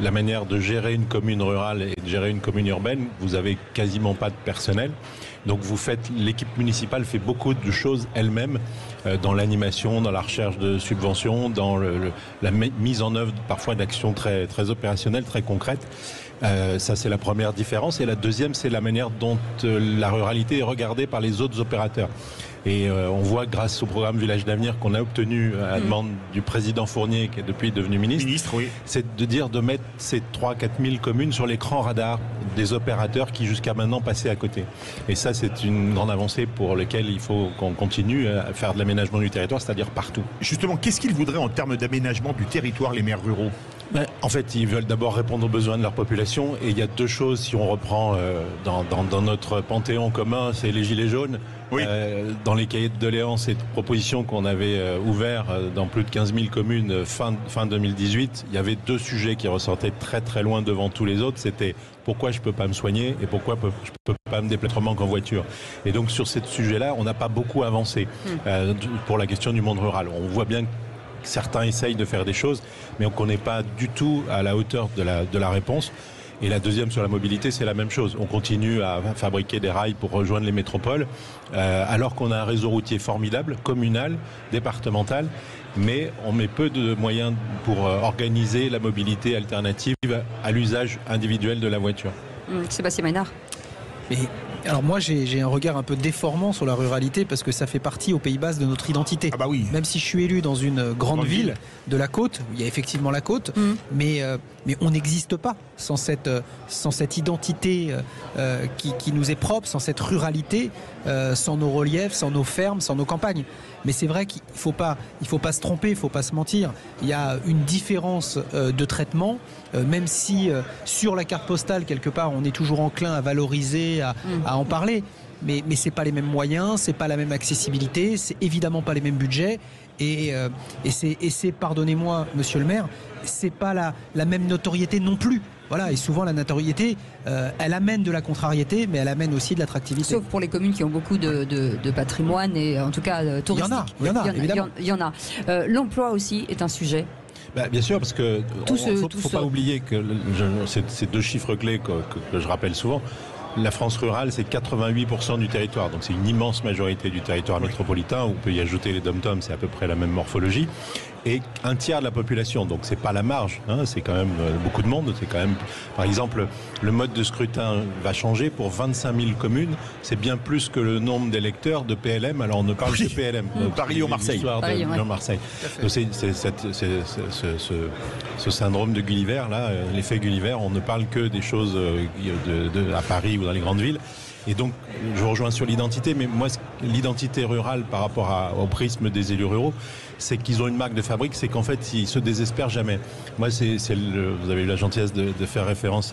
la manière de gérer une commune rurale et de gérer une commune urbaine, vous avez quasiment pas de personnel. Donc l'équipe municipale fait beaucoup de choses elle-même, dans l'animation, dans la recherche de subventions, dans la mise en œuvre parfois d'actions très, très opérationnelles, très concrètes. Ça, c'est la première différence. Et la deuxième, c'est la manière dont la ruralité est regardée par les autres opérateurs. Et on voit, grâce au programme Village d'avenir qu'on a obtenu à la demande du président Fournier, qui est depuis devenu ministre, oui. C'est de mettre ces 3-4 000 communes sur l'écran radar des opérateurs qui jusqu'à maintenant passaient à côté. Et ça, c'est une grande avancée pour laquelle il faut qu'on continue à faire de l'aménagement du territoire, c'est-à-dire partout. Justement, qu'est-ce qu'ils voudraient en termes d'aménagement du territoire, les maires ruraux? En fait, ils veulent d'abord répondre aux besoins de leur population, et il y a deux choses, si on reprend dans notre panthéon commun, c'est les gilets jaunes. Oui. Dans les cahiers de doléances et de propositions qu'on avait ouverts dans plus de 15 000 communes fin 2018, il y avait deux sujets qui ressortaient très très loin devant tous les autres. C'était pourquoi je peux pas me soigner et pourquoi je peux pas me déplacer autrement qu'en voiture. Et donc sur ce sujet-là, on n'a pas beaucoup avancé pour la question du monde rural. On voit bien que certains essayent de faire des choses, mais on n'est pas du tout à la hauteur de la réponse. Et la deuxième, sur la mobilité, c'est la même chose. On continue à fabriquer des rails pour rejoindre les métropoles, alors qu'on a un réseau routier formidable, communal, départemental, mais on met peu de moyens pour organiser la mobilité alternative à l'usage individuel de la voiture. Sébastien Ménard. Alors moi j'ai un regard un peu déformant sur la ruralité, parce que ça fait partie au Pays Basque de notre identité. Ah bah oui. Même si je suis élu dans une grande ville de la côte, il y a effectivement la côte, mais on n'existe pas sans cette identité qui nous est propre, sans cette ruralité, sans nos reliefs, sans nos fermes, sans nos campagnes. Mais c'est vrai qu'il faut pas se tromper, il faut pas se mentir. Il y a une différence de traitement, même si sur la carte postale quelque part on est toujours enclin à valoriser, à en parler. Mais c'est pas les mêmes moyens, c'est pas la même accessibilité, c'est évidemment pas les mêmes budgets. Et c'est, pardonnez-moi, monsieur le maire, c'est pas la même notoriété non plus. Voilà, et souvent la notoriété, elle amène de la contrariété, mais elle amène aussi de l'attractivité. Sauf pour les communes qui ont beaucoup de patrimoine et en tout cas touristique. Il y en a, évidemment. Il y en a. L'emploi aussi est un sujet. Bien sûr, parce que faut pas oublier que ces deux chiffres clés que je rappelle souvent. La France rurale, c'est 88% du territoire. Donc c'est une immense majorité du territoire métropolitain. On peut y ajouter les dom-toms, c'est à peu près la même morphologie. Et un tiers de la population. Donc c'est pas la marge, c'est quand même beaucoup de monde. C'est quand même, par exemple, le mode de scrutin va changer pour 25 000 communes. C'est bien plus que le nombre d'électeurs de PLM. Alors on ne parle que PLM. Paris ou Marseille. Marseille. Donc c'est ce syndrome de Gulliver, là, l'effet Gulliver. On ne parle que des choses à Paris ou dans les grandes villes. Et donc, je vous rejoins sur l'identité, mais moi, l'identité rurale par rapport au prisme des élus ruraux, c'est qu'ils ont une marque de fabrique, c'est qu'en fait, ils se désespèrent jamais. Moi, vous avez eu la gentillesse de faire référence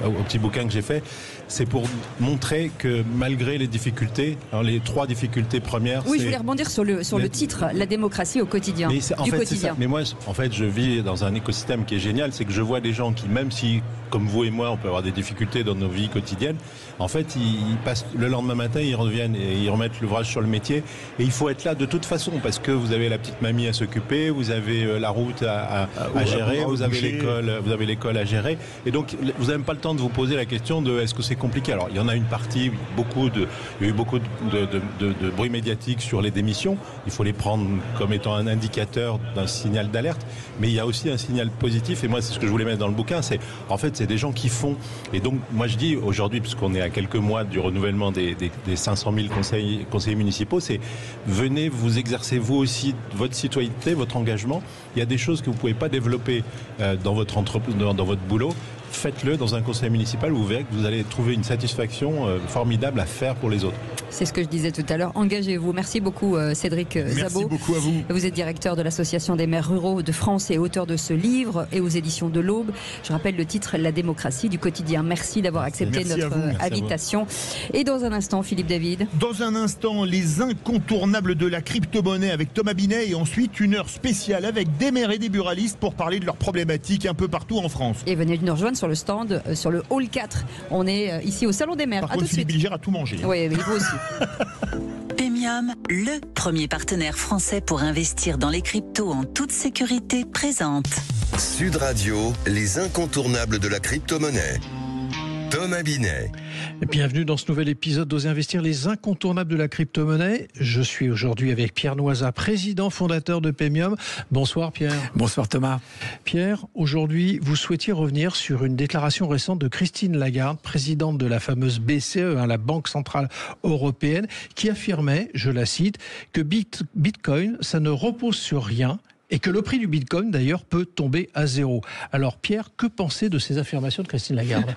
au petit bouquin que j'ai fait. C'est pour montrer que malgré les difficultés, alors les 3 difficultés premières... Oui, je voulais rebondir sur le titre, la démocratie au quotidien, du quotidien. Mais moi, en fait, je vis dans un écosystème qui est génial, c'est que je vois des gens qui, même si, comme vous et moi, on peut avoir des difficultés dans nos vies quotidiennes, en fait, ils passent le lendemain matin, ils reviennent et ils remettent l'ouvrage sur le métier. Et il faut être là de toute façon, parce que vous avez la petite mamie à s'occuper, vous avez la route à gérer, vous avez l'école à gérer. Et donc, vous n'avez même pas le temps de vous poser la question de est-ce que c'est compliqué. Alors, il y en a une partie, il y a eu beaucoup de bruit médiatique sur les démissions. Il faut les prendre comme étant un indicateur d'un signal d'alerte. Mais il y a aussi un signal positif. Et moi, c'est ce que je voulais mettre dans le bouquin. C'est des gens qui font. Et donc, moi, je dis aujourd'hui, puisqu'on est à quelques mois du renouvellement des 500 000 conseillers municipaux, c'est venez vous exercer vous aussi votre citoyenneté, votre engagement. Il y a des choses que vous ne pouvez pas développer dans votre entreprise, dans votre boulot. Faites-le dans un conseil municipal où vous verrez que vous allez trouver une satisfaction formidable à faire pour les autres. C'est ce que je disais tout à l'heure. Engagez-vous. Merci beaucoup Cédric Zabot. Merci beaucoup à vous. Vous êtes directeur de l'Association des maires ruraux de France et auteur de ce livre et aux éditions de l'Aube. Je rappelle le titre, La démocratie du quotidien. Merci d'avoir accepté notre invitation. Et dans un instant, Philippe David. Dans un instant, les incontournables de la crypto-monnaie avec Thomas Binet et ensuite une heure spéciale avec des maires et des buralistes pour parler de leurs problématiques un peu partout en France. Et venez nous rejoindre sur le stand, sur le hall 4. On est ici au Salon des maires. Par contre, Philippe Bilger a tout mangé. Oui, mais vous aussi. Pemium, le premier partenaire français pour investir dans les cryptos en toute sécurité, présente. Sud Radio, les incontournables de la crypto-monnaie. Thomas Binet. Bienvenue dans ce nouvel épisode d'Oser Investir, les incontournables de la crypto-monnaie. Je suis aujourd'hui avec Pierre Noisa, président fondateur de Pemium. Bonsoir Pierre. Bonsoir Thomas. Pierre, aujourd'hui, vous souhaitiez revenir sur une déclaration récente de Christine Lagarde, présidente de la fameuse BCE, la Banque Centrale Européenne, qui affirmait, je la cite, que Bitcoin, ça ne repose sur rien, et que le prix du Bitcoin, d'ailleurs, peut tomber à zéro. Alors, Pierre, que penser de ces affirmations de Christine Lagarde ?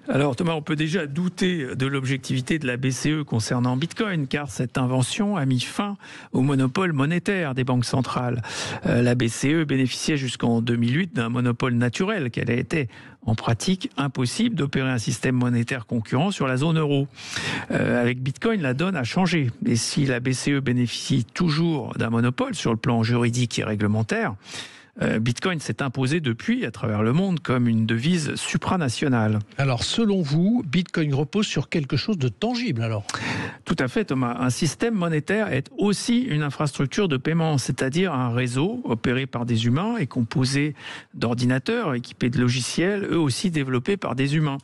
Alors, Thomas, on peut déjà douter de l'objectivité de la BCE concernant Bitcoin, car cette invention a mis fin au monopole monétaire des banques centrales. La BCE bénéficiait jusqu'en 2008 d'un monopole naturel, qu'elle a été en pratique impossible d'opérer un système monétaire concurrent sur la zone euro. Avec Bitcoin, la donne a changé. Et si la BCE bénéficie toujours d'un monopole sur le plan juridique et réglementaire, Bitcoin s'est imposé depuis à travers le monde comme une devise supranationale. Alors, selon vous, Bitcoin repose sur quelque chose de tangible, alors ? Tout à fait, Thomas. Un système monétaire est aussi une infrastructure de paiement, c'est-à-dire un réseau opéré par des humains et composé d'ordinateurs équipés de logiciels, eux aussi développés par des humains.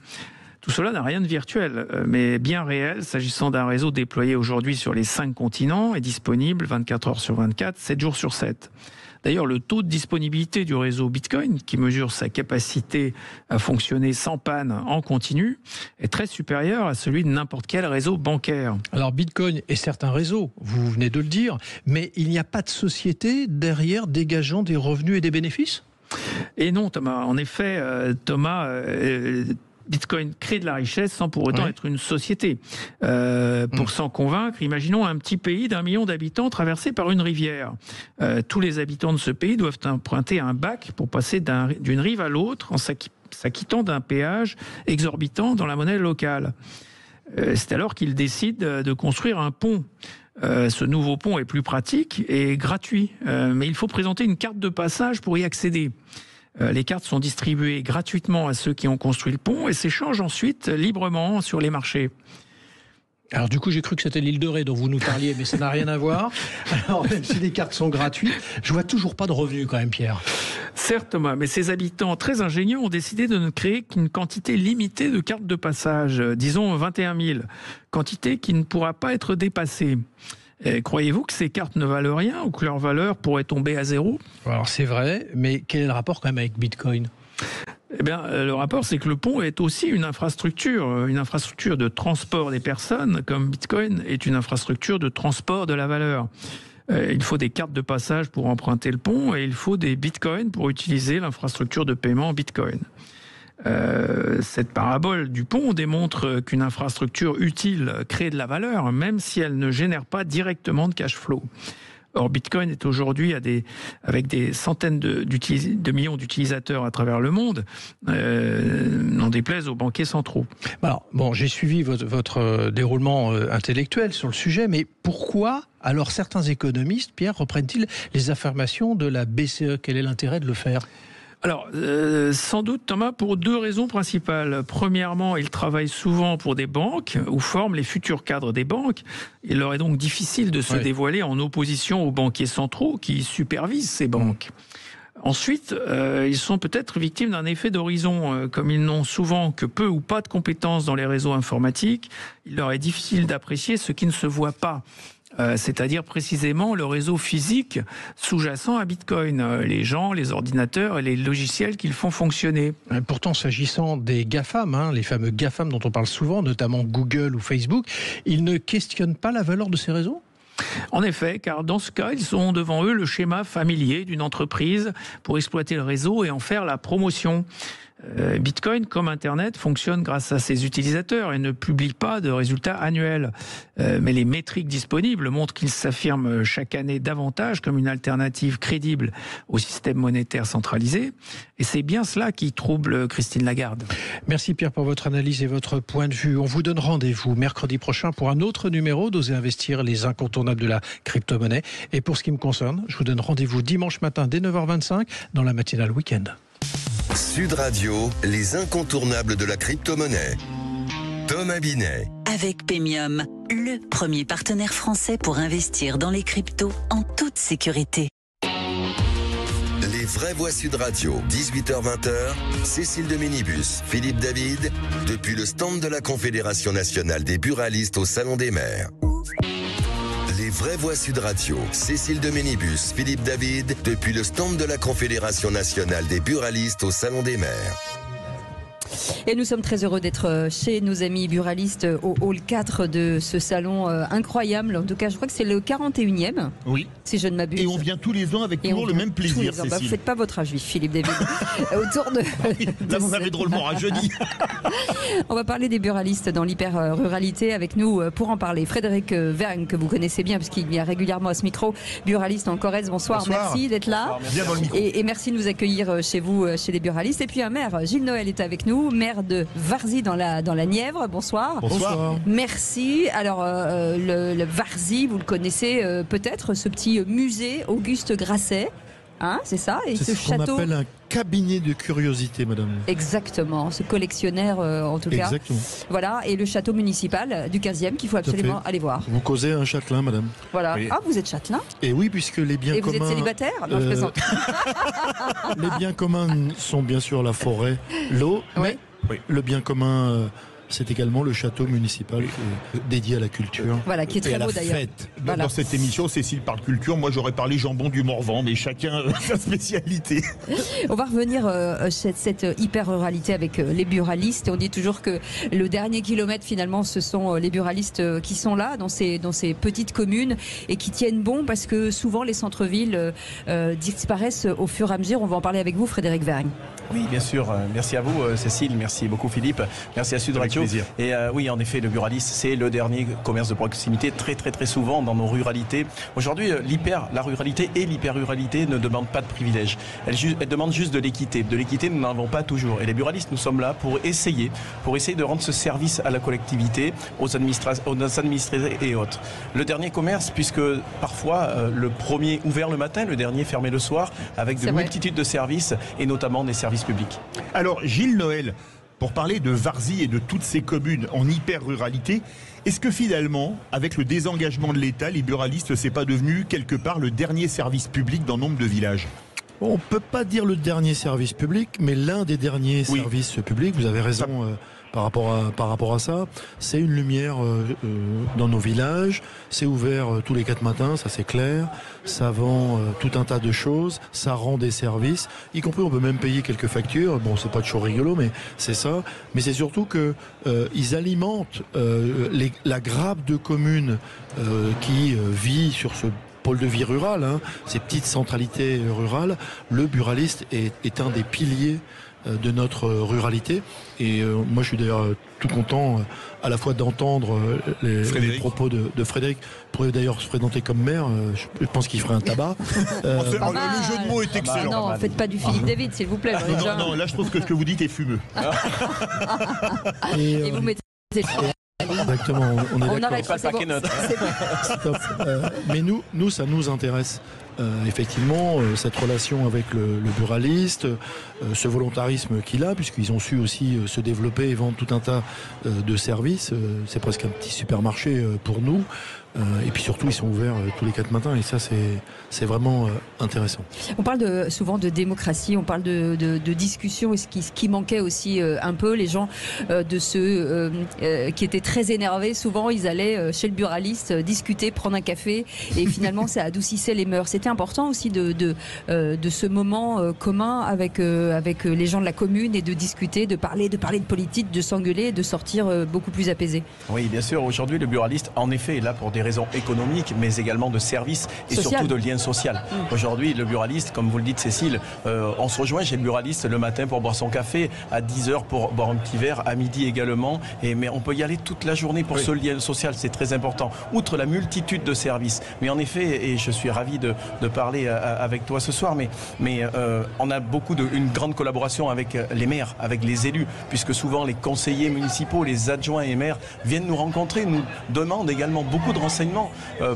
Tout cela n'a rien de virtuel, mais bien réel, s'agissant d'un réseau déployé aujourd'hui sur les 5 continents et disponible 24 heures sur 24, 7 jours sur 7. D'ailleurs, le taux de disponibilité du réseau Bitcoin, qui mesure sa capacité à fonctionner sans panne en continu, est très supérieur à celui de n'importe quel réseau bancaire. Alors Bitcoin est certes un réseau, vous venez de le dire, mais il n'y a pas de société derrière dégageant des revenus et des bénéfices ? Et non, Thomas. En effet, Bitcoin crée de la richesse sans pour autant être une société. Pour s'en convaincre, imaginons un petit pays d'1 million d'habitants traversé par une rivière. Tous les habitants de ce pays doivent emprunter un bac pour passer d'une rive à l'autre en s'acquittant d'un péage exorbitant dans la monnaie locale. C'est alors qu'ils décident de construire un pont. Ce nouveau pont est plus pratique et gratuit, mais il faut présenter une carte de passage pour y accéder. Les cartes sont distribuées gratuitement à ceux qui ont construit le pont et s'échangent ensuite librement sur les marchés. Alors du coup, j'ai cru que c'était l'île de Ré dont vous nous parliez, mais ça n'a rien à voir. Alors même si les cartes sont gratuites, je vois toujours pas de revenus quand même, Pierre. Certes, Thomas, mais ces habitants très ingénieux ont décidé de ne créer qu'une quantité limitée de cartes de passage, disons 21 000, quantité qui ne pourra pas être dépassée. Croyez-vous que ces cartes ne valent rien ou que leur valeur pourrait tomber à zéro ? Alors c'est vrai, mais quel est le rapport quand même avec Bitcoin ? Eh bien, le rapport, c'est que le pont est aussi une infrastructure de transport des personnes, comme Bitcoin est une infrastructure de transport de la valeur. Il faut des cartes de passage pour emprunter le pont et il faut des bitcoins pour utiliser l'infrastructure de paiement Bitcoin. Cette parabole du pont démontre qu'une infrastructure utile crée de la valeur, même si elle ne génère pas directement de cash flow. Or, Bitcoin est aujourd'hui avec des centaines de millions d'utilisateurs à travers le monde, n'en déplaise aux banquiers centraux. Alors, bon, j'ai suivi votre déroulement intellectuel sur le sujet, mais pourquoi alors certains économistes, Pierre, reprennent-ils les affirmations de la BCE ? Quel est l'intérêt de le faire ? Alors, sans doute, Thomas, pour deux raisons principales. Premièrement, ils travaillent souvent pour des banques ou forment les futurs cadres des banques. Il leur est donc difficile de se dévoiler en opposition aux banquiers centraux qui supervisent ces banques. Ensuite, ils sont peut-être victimes d'un effet d'horizon. Comme ils n'ont souvent que peu ou pas de compétences dans les réseaux informatiques, il leur est difficile d'apprécier ce qui ne se voit pas. C'est-à-dire précisément le réseau physique sous-jacent à Bitcoin, les gens, les ordinateurs et les logiciels qu'ils font fonctionner. Pourtant, s'agissant des GAFAM, les fameux GAFAM dont on parle souvent, notamment Google ou Facebook, ils ne questionnent pas la valeur de ces réseaux ? En effet, car dans ce cas, ils ont devant eux le schéma familier d'une entreprise pour exploiter le réseau et en faire la promotion. Bitcoin, comme Internet, fonctionne grâce à ses utilisateurs et ne publie pas de résultats annuels. Mais les métriques disponibles montrent qu'il s'affirme chaque année davantage comme une alternative crédible au système monétaire centralisé. Et c'est bien cela qui trouble Christine Lagarde. Merci Pierre pour votre analyse et votre point de vue. On vous donne rendez-vous mercredi prochain pour un autre numéro d'Oser investir, les incontournables de la crypto-monnaie. Et pour ce qui me concerne, je vous donne rendez-vous dimanche matin dès 9h25 dans la matinale week-end. Sud Radio, les incontournables de la crypto-monnaie. Thomas Binet. Avec Paymium, le premier partenaire français pour investir dans les cryptos en toute sécurité. Les vraies voix Sud Radio, 18h-20h, Cécile de Ménibus, Philippe David, depuis le stand de la Confédération nationale des buralistes au Salon des maires. Les vraies voix Sud Radio, Cécile de Ménibus, Philippe David, depuis le stand de la Confédération nationale des buralistes au Salon des maires. Et nous sommes très heureux d'être chez nos amis buralistes au hall 4 de ce salon incroyable. En tout cas, je crois que c'est le 41e. Oui. Si je ne m'abuse. Et on vient tous les ans avec toujours le même plaisir, Cécile. Vous ne faites pas votre âge, Philippe David. Autour de... Là, vous m'avez drôlement rajeuni. On va parler des buralistes dans l'hyper-ruralité avec nous pour en parler. Frédéric Vergne, que vous connaissez bien, puisqu'il vient régulièrement à ce micro, buraliste en Corrèze. Bonsoir. Merci d'être là. Bien dans le micro. Et merci de nous accueillir chez vous, chez les buralistes. Et puis un maire, Gilles Noël, est avec nous, maire de Varzy dans la Nièvre. Bonsoir. Bonsoir. Merci. Alors, le Varzy, vous le connaissez peut-être, ce petit musée Auguste Grasset. Hein, c'est ça. Et c'est ce qu'on appelle un cabinet de curiosité, madame. Exactement, ce collectionnaire en tout cas. Exactement. Voilà, et le château municipal du 15e qu'il faut absolument aller voir. Vous causez un châtelain, madame. Voilà. Oui. Ah, vous êtes châtelain ? Et oui, puisque les biens communs... Et vous êtes célibataire ? Non, je plaisante. Les biens communs sont bien sûr la forêt, l'eau, mais le bien commun... c'est également le château municipal dédié à la culture. Voilà, qui est très beau d'ailleurs. Dans cette émission, Cécile parle culture. Moi, j'aurais parlé jambon du Morvan, mais chacun sa spécialité. On va revenir cette hyper-ruralité avec les buralistes. On dit toujours que le dernier kilomètre, finalement, ce sont les buralistes qui sont là, dans ces petites communes, et qui tiennent bon, parce que souvent, les centres-villes disparaissent au fur et à mesure. On va en parler avec vous, Frédéric Vergne. Oui, bien sûr. Merci à vous, Cécile. Merci beaucoup, Philippe. Merci à Sud Radio. Et oui, en effet, le buraliste, c'est le dernier commerce de proximité très, très, très souvent dans nos ruralités. Aujourd'hui, la ruralité et l'hyper-ruralité ne demandent pas de privilèges. Elles demandent juste de l'équité. De l'équité, nous n'en avons pas toujours. Et les buralistes, nous sommes là pour essayer de rendre ce service à la collectivité, aux administrés et autres. Le dernier commerce, puisque parfois, le premier ouvert le matin, le dernier fermé le soir, avec de multitudes de services, et notamment des services publics. Alors, Gilles Noël, pour parler de Varzy et de toutes ces communes en hyper-ruralité, est-ce que finalement, avec le désengagement de l'État, les buralistes, c'est pas devenu quelque part le dernier service public dans nombre de villages ? On ne peut pas dire le dernier service public, mais l'un des derniers services publics, vous avez raison par rapport à ça, c'est une lumière dans nos villages, c'est ouvert tous les 4 matins, ça c'est clair, ça vend tout un tas de choses, ça rend des services, y compris on peut même payer quelques factures, bon c'est pas toujours rigolo mais c'est ça, mais c'est surtout que ils alimentent la grappe de communes qui vit sur ce pôle de vie rural, ces petites centralités rurales. Le buraliste est un des piliers de notre ruralité et moi je suis d'ailleurs tout content à la fois d'entendre les propos de Frédéric. Pourrait d'ailleurs se présenter comme maire, je pense qu'il ferait un tabac. Le jeu de mots est excellent. Non, faites pas du Philippe David s'il vous plaît. Non, là je trouve que ce que vous dites est fumeux. Et vous mettez... Exactement, on est d'accord. Pas le paquet note. Stop. Mais nous, ça nous intéresse. Effectivement, cette relation avec le buraliste, ce volontarisme qu'il a, puisqu'ils ont su aussi se développer et vendre tout un tas de services. C'est presque un petit supermarché pour nous. Et puis surtout, ils sont ouverts tous les 4 matins et ça, c'est vraiment intéressant. On parle souvent de démocratie, on parle de discussion et ce qui manquait aussi un peu, les gens de ceux qui étaient très énervés, souvent ils allaient chez le buraliste discuter, prendre un café et finalement ça adoucissait les mœurs. C'était important aussi de ce moment commun avec les gens de la commune et de discuter, de parler de politique, de s'engueuler et de sortir beaucoup plus apaisé. Oui, bien sûr. Aujourd'hui, le buraliste, en effet, est là pour des raisons économiques, mais également de services et surtout de lien social. Aujourd'hui, le buraliste, comme vous le dites, Cécile, on se rejoint chez le buraliste le matin pour boire son café, à 10h pour boire un petit verre, à midi également. Mais on peut y aller toute la journée pour ce lien social, c'est très important. Outre la multitude de services. Mais en effet, et je suis ravi de parler avec toi ce soir, mais on a une grande collaboration avec les maires, avec les élus, puisque souvent les conseillers municipaux, les adjoints et maires viennent nous rencontrer, nous demandent également beaucoup de renseignements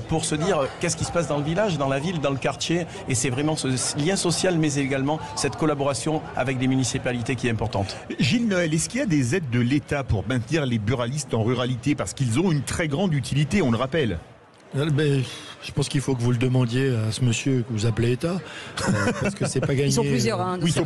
pour se dire qu'est-ce qui se passe dans le village, dans la ville, dans le quartier. Et c'est vraiment ce lien social, mais également cette collaboration avec des municipalités qui est importante. Gilles Noël, est-ce qu'il y a des aides de l'État pour maintenir les buralistes en ruralité? Parce qu'ils ont une très grande utilité, on le rappelle. Je pense qu'il faut que vous le demandiez à ce monsieur que vous appelez État, parce que c'est pas gagné. Ils sont plusieurs, oui, ça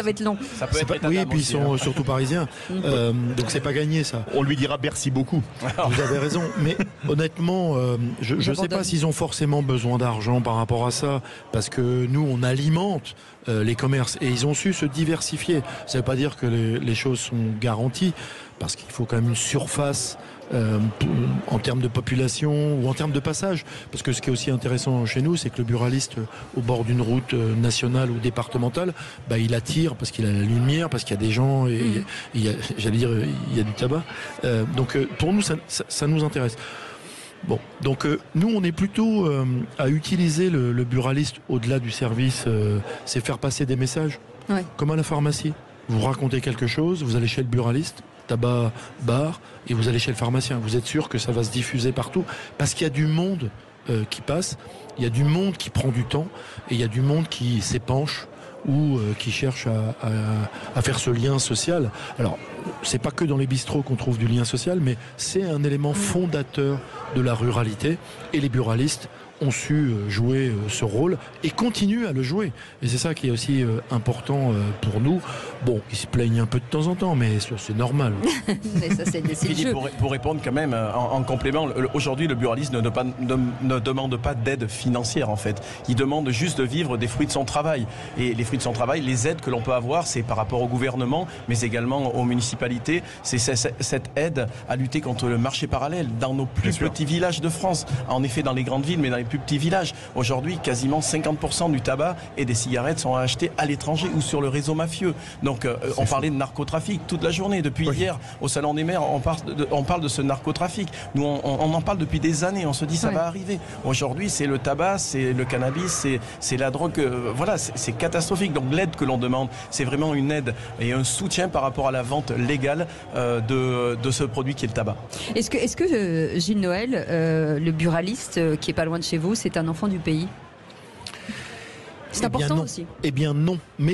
va être long. Ça peut être oui, et puis ils sont surtout parisiens, donc c'est pas gagné ça. On lui dira merci beaucoup. Vous avez raison, mais honnêtement, je ne sais pas s'ils ont forcément besoin d'argent par rapport à ça, parce que nous on alimente les commerces et ils ont su se diversifier. Ça ne veut pas dire que les choses sont garanties, parce qu'il faut quand même une surface en termes de population ou en termes de passage, parce que ce qui est aussi intéressant chez nous, c'est que le buraliste au bord d'une route nationale ou départementale, il attire parce qu'il a la lumière, parce qu'il y a des gens et il y a du tabac, donc pour nous ça nous intéresse. Bon, donc nous on est plutôt à utiliser le buraliste au-delà du service, c'est faire passer des messages, comme à la pharmacie. Vous racontez quelque chose, vous allez chez le buraliste, tabac, bar, et vous allez chez le pharmacien. Vous êtes sûr que ça va se diffuser partout, parce qu'il y a du monde qui passe, il y a du monde qui prend du temps, et il y a du monde qui s'épanche ou qui cherche à faire ce lien social. Alors, c'est pas que dans les bistrots qu'on trouve du lien social, mais c'est un élément fondateur de la ruralité, et les buralistes ont su jouer ce rôle et continuent à le jouer. Et c'est ça qui est aussi important pour nous. Bon, ils se plaignent un peu de temps en temps, mais c'est normal. Mais ça, c'est le jeu. Pour répondre quand même, en complément, aujourd'hui, le buraliste ne demande pas d'aide financière, en fait. Il demande juste de vivre des fruits de son travail. Et les fruits de son travail, les aides que l'on peut avoir, c'est par rapport au gouvernement, mais également aux municipalités. C'est cette aide à lutter contre le marché parallèle dans nos plus petits villages de France. En effet, dans les grandes villes, mais dans les plus petits villages. Aujourd'hui, quasiment 50% du tabac et des cigarettes sont achetés à l'étranger ou sur le réseau mafieux. Donc on parlait de narcotrafic toute la journée. Depuis hier, au Salon des maires, on parle de ce narcotrafic. Nous, on en parle depuis des années. On se dit ça va arriver. Aujourd'hui, c'est le tabac, c'est le cannabis, c'est la drogue. Voilà, c'est catastrophique. Donc l'aide que l'on demande, c'est vraiment une aide et un soutien par rapport à la vente légale de ce produit qui est le tabac. Est-ce que Gilles Noël, le buraliste qui est pas loin de chez vous, c'est un enfant du pays ? C'est important aussi. Eh bien non, mais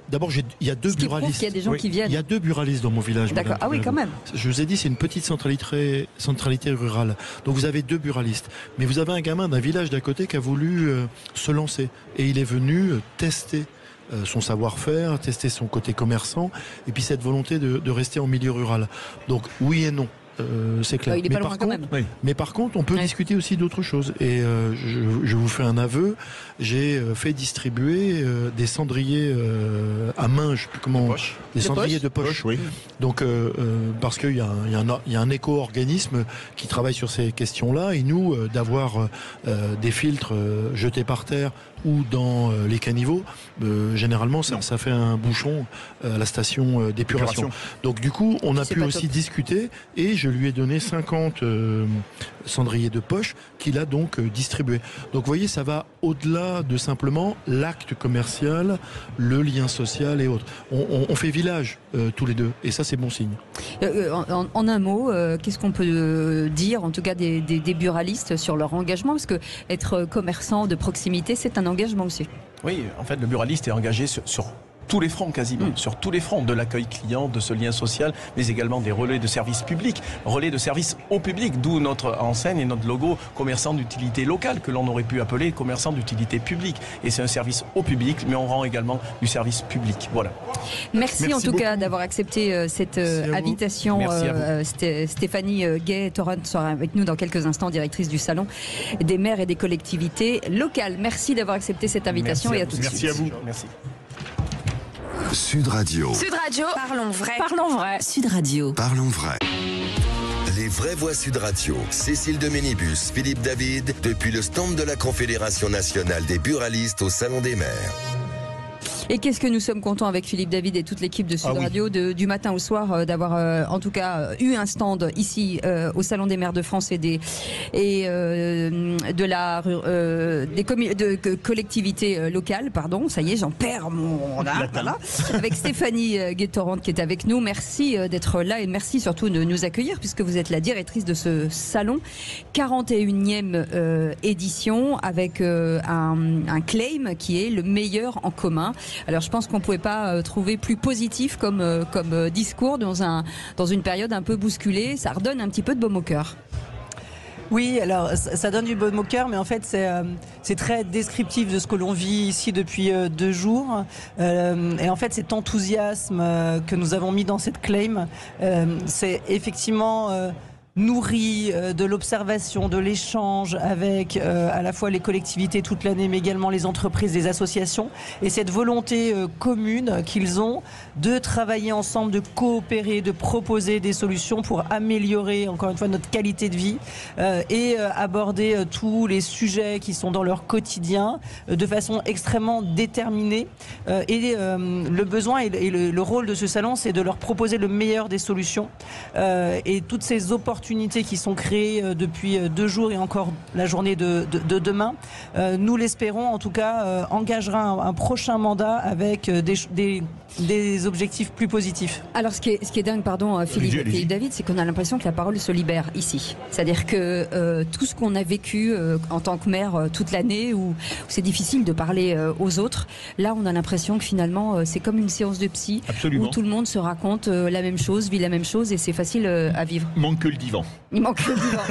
d'abord il y a deux buralistes. Il y a des gens qui viennent. Il y a 2 buralistes dans mon village. D'accord. Ah oui, quand même. Je vous ai dit, c'est une petite centralité rurale. Donc vous avez 2 buralistes, mais vous avez un gamin d'un village d'à côté qui a voulu se lancer et il est venu tester son savoir-faire, tester son côté commerçant et puis cette volonté de rester en milieu rural. Donc oui et non. C'est clair. Il est pas loin quand même. Mais par contre, on peut discuter aussi d'autres choses. Et je vous fais un aveu. J'ai fait distribuer des cendriers à main, je sais plus comment, des cendriers de poche. Oui. Donc parce qu'il y a un éco-organisme qui travaille sur ces questions-là. Et nous, d'avoir des filtres jetés par terre ou dans les caniveaux, généralement ça fait un bouchon à la station d'épuration. Donc du coup, on a pu aussi discuter et je lui ai donné 50 cendriers de poche qu'il a donc distribué. Donc vous voyez, ça va au-delà de simplement l'acte commercial, le lien social et autres. On fait village tous les deux et ça c'est bon signe. En un mot, qu'est-ce qu'on peut dire en tout cas des buralistes sur leur engagement, parce que être commerçant de proximité c'est un engagement aussi. Oui, en fait le buraliste est engagé sur tous les fronts quasiment, sur tous les fronts, de l'accueil client, de ce lien social, mais également des relais de service public, relais de service au public, d'où notre enseigne et notre logo commerçant d'utilité locale, que l'on aurait pu appeler commerçant d'utilité publique. Et c'est un service au public, mais on rend également du service public. Voilà. Merci en tout cas d'avoir accepté cette invitation. Stéphanie Gay-Torrent sera avec nous dans quelques instants, directrice du Salon des maires et des collectivités locales. Merci d'avoir accepté cette invitation et à tout de suite. Merci à vous. Merci. Sud Radio. Sud Radio. Parlons vrai. Parlons vrai. Sud Radio. Parlons vrai. Les vraies voix Sud Radio. Cécile de Ménibus, Philippe David, depuis le stand de la Confédération nationale des buralistes au Salon des maires. Et qu'est-ce que nous sommes contents avec Philippe David et toute l'équipe de Sud Radio du matin au soir d'avoir en tout cas eu un stand ici au Salon des maires de France et des collectivités locales, pardon, ça y est, j'en perds mon voilà, avec Stéphanie Gay-Torrent qui est avec nous. Merci d'être là et merci surtout de nous accueillir puisque vous êtes la directrice de ce salon, 41e édition avec un claim qui est le meilleur en commun. Alors je pense qu'on ne pouvait pas trouver plus positif comme discours dans une période un peu bousculée. Ça redonne un petit peu de baume au cœur. Oui, alors ça donne du baume au cœur, mais en fait c'est très descriptif de ce que l'on vit ici depuis 2 jours. Et en fait cet enthousiasme que nous avons mis dans cette claim, c'est effectivement nourri de l'observation, de l'échange avec à la fois les collectivités toute l'année, mais également les entreprises, les associations, et cette volonté commune qu'ils ont de travailler ensemble, de coopérer, de proposer des solutions pour améliorer encore une fois notre qualité de vie et aborder tous les sujets qui sont dans leur quotidien de façon extrêmement déterminée. Et le besoin et le rôle de ce salon, c'est de leur proposer le meilleur des solutions et toutes ces opportunités qui sont créées depuis 2 jours et encore la journée de demain, nous l'espérons en tout cas, engagera un prochain mandat avec des objectifs plus positifs. Alors ce qui est dingue, pardon Philippe et David, c'est qu'on a l'impression que la parole se libère ici. C'est-à-dire que tout ce qu'on a vécu en tant que maire toute l'année, où c'est difficile de parler aux autres, là on a l'impression que finalement c'est comme une séance de psy. Absolument. Où tout le monde se raconte la même chose, vit la même chose et c'est facile à vivre. Il manque que le divan. Il manque que le divan.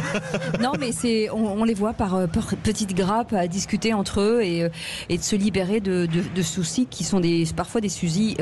Non mais on les voit par petites grappes à discuter entre eux et de se libérer de soucis qui sont parfois des soucis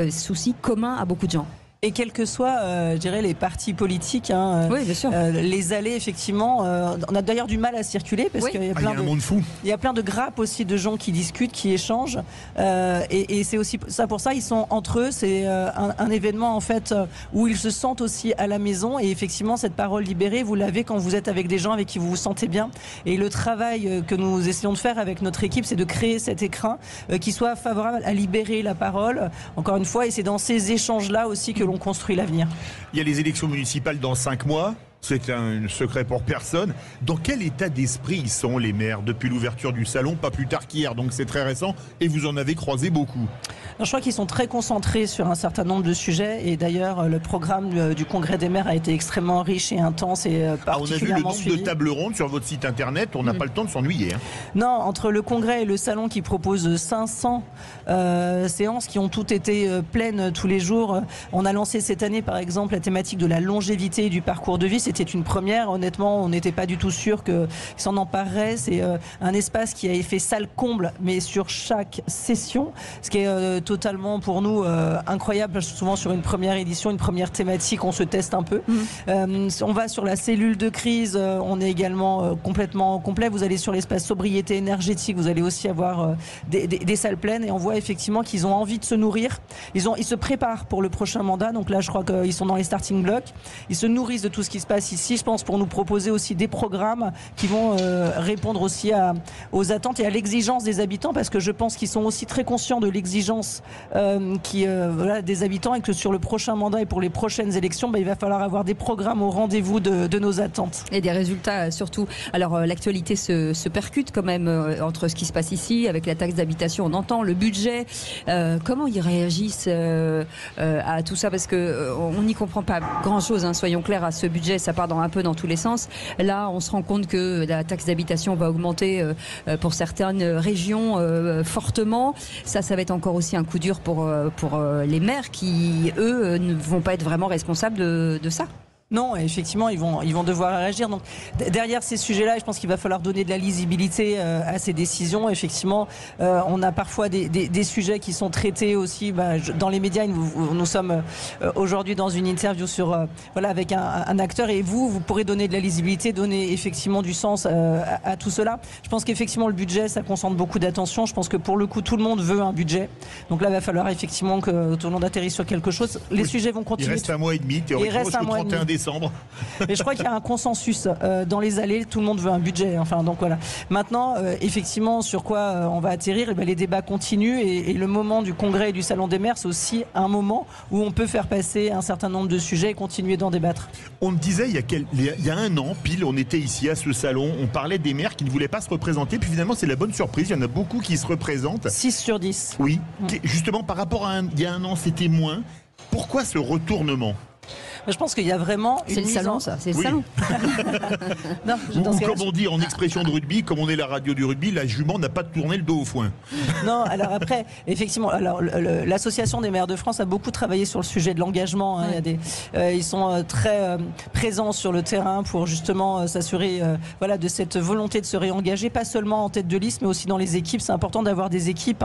communs à beaucoup de gens. Et quels que soient, je dirais, les partis politiques, oui, bien sûr. Les allées, effectivement, on a d'ailleurs du mal à circuler parce qu'il y a plein un monde fou. Il y a plein de grappes aussi de gens qui discutent, qui échangent, et c'est aussi ça pour ça ils sont entre eux. C'est un événement en fait où ils se sentent aussi à la maison, et effectivement cette parole libérée, vous l'avez quand vous êtes avec des gens avec qui vous vous sentez bien. Et le travail que nous essayons de faire avec notre équipe, c'est de créer cet écrin qui soit favorable à libérer la parole. Encore une fois, et c'est dans ces échanges-là aussi que l'on construit l'avenir. Il y a les élections municipales dans 5 mois. C'est un secret pour personne. Dans quel état d'esprit ils sont, les maires, depuis l'ouverture du salon, pas plus tard qu'hier, donc c'est très récent, et vous en avez croisé beaucoup? Alors, je crois qu'ils sont très concentrés sur un certain nombre de sujets, et d'ailleurs le programme du Congrès des maires a été extrêmement riche et intense et particulièrement suivi. On a vu le nombre de tables rondes sur votre site internet, on n'a pas le temps de s'ennuyer. Non, entre le Congrès et le salon qui propose 500 séances qui ont toutes été pleines tous les jours. On a lancé cette année par exemple la thématique de la longévité du parcours de vie. C'était une première, honnêtement on n'était pas du tout sûr qu'ils s'en empareraient. C'est un espace qui a fait salle comble, mais sur chaque session, ce qui est totalement pour nous incroyable. Souvent sur une première édition, une première thématique, on se teste un peu. On va sur la cellule de crise, on est également complètement complet. Vous allez sur l'espace sobriété énergétique, vous allez aussi avoir des salles pleines, et on voit effectivement qu'ils ont envie de se nourrir. Ils se préparent pour le prochain mandat, donc là je crois qu'ils sont dans les starting blocks. Ils se nourrissent de tout ce qui se passe ici, je pense, pour nous proposer aussi des programmes qui vont répondre aussi aux attentes et à l'exigence des habitants, parce que je pense qu'ils sont aussi très conscients de l'exigence des habitants, et que sur le prochain mandat et pour les prochaines élections, il va falloir avoir des programmes au rendez-vous de nos attentes. Et des résultats surtout. Alors l'actualité se percute quand même entre ce qui se passe ici, avec la taxe d'habitation, on entend le budget. Comment ils réagissent à tout ça, parce qu'on n'y comprend pas grand-chose, soyons clairs, à ce budget, ça part un peu dans tous les sens. Là, on se rend compte que la taxe d'habitation va augmenter pour certaines régions fortement. Ça va être encore aussi un coup dur pour les maires qui, eux, ne vont pas être vraiment responsables de ça. Non, effectivement, ils vont devoir réagir. Donc, derrière ces sujets-là, je pense qu'il va falloir donner de la lisibilité à ces décisions. Effectivement, on a parfois des sujets qui sont traités aussi dans les médias. Nous sommes aujourd'hui dans une interview avec un acteur, et vous pourrez donner de la lisibilité, donner effectivement du sens à tout cela. Je pense qu'effectivement, le budget, ça concentre beaucoup d'attention. Je pense que pour le coup, tout le monde veut un budget. Donc là, il va falloir effectivement que tout le monde atterrisse sur quelque chose. Les sujets vont continuer. Il reste un mois et demi, théoriquement, jusqu'au 31 décembre. Et je crois qu'il y a un consensus dans les allées, tout le monde veut un budget. Donc voilà. Maintenant, effectivement, sur quoi on va atterrir, les débats continuent, et le moment du Congrès et du Salon des maires, c'est aussi un moment où on peut faire passer un certain nombre de sujets et continuer d'en débattre. On me disait il y a un an, pile, on était ici à ce salon, on parlait des maires qui ne voulaient pas se représenter, puis finalement c'est la bonne surprise, il y en a beaucoup qui se représentent. 6 sur 10. Oui, justement par rapport à il y a un an c'était moins. Pourquoi ce retournement ? Je pense qu'il y a vraiment c'est le salon, ça, c'est le salon. Non, ou comme on dit en expression de rugby, comme on est la radio du rugby, la jument n'a pas tourné le dos au foin. Non, alors après, effectivement, l'association des maires de France a beaucoup travaillé sur le sujet de l'engagement. Ils sont très présents sur le terrain pour justement s'assurer de cette volonté de se réengager, pas seulement en tête de liste, mais aussi dans les équipes. C'est important d'avoir des équipes.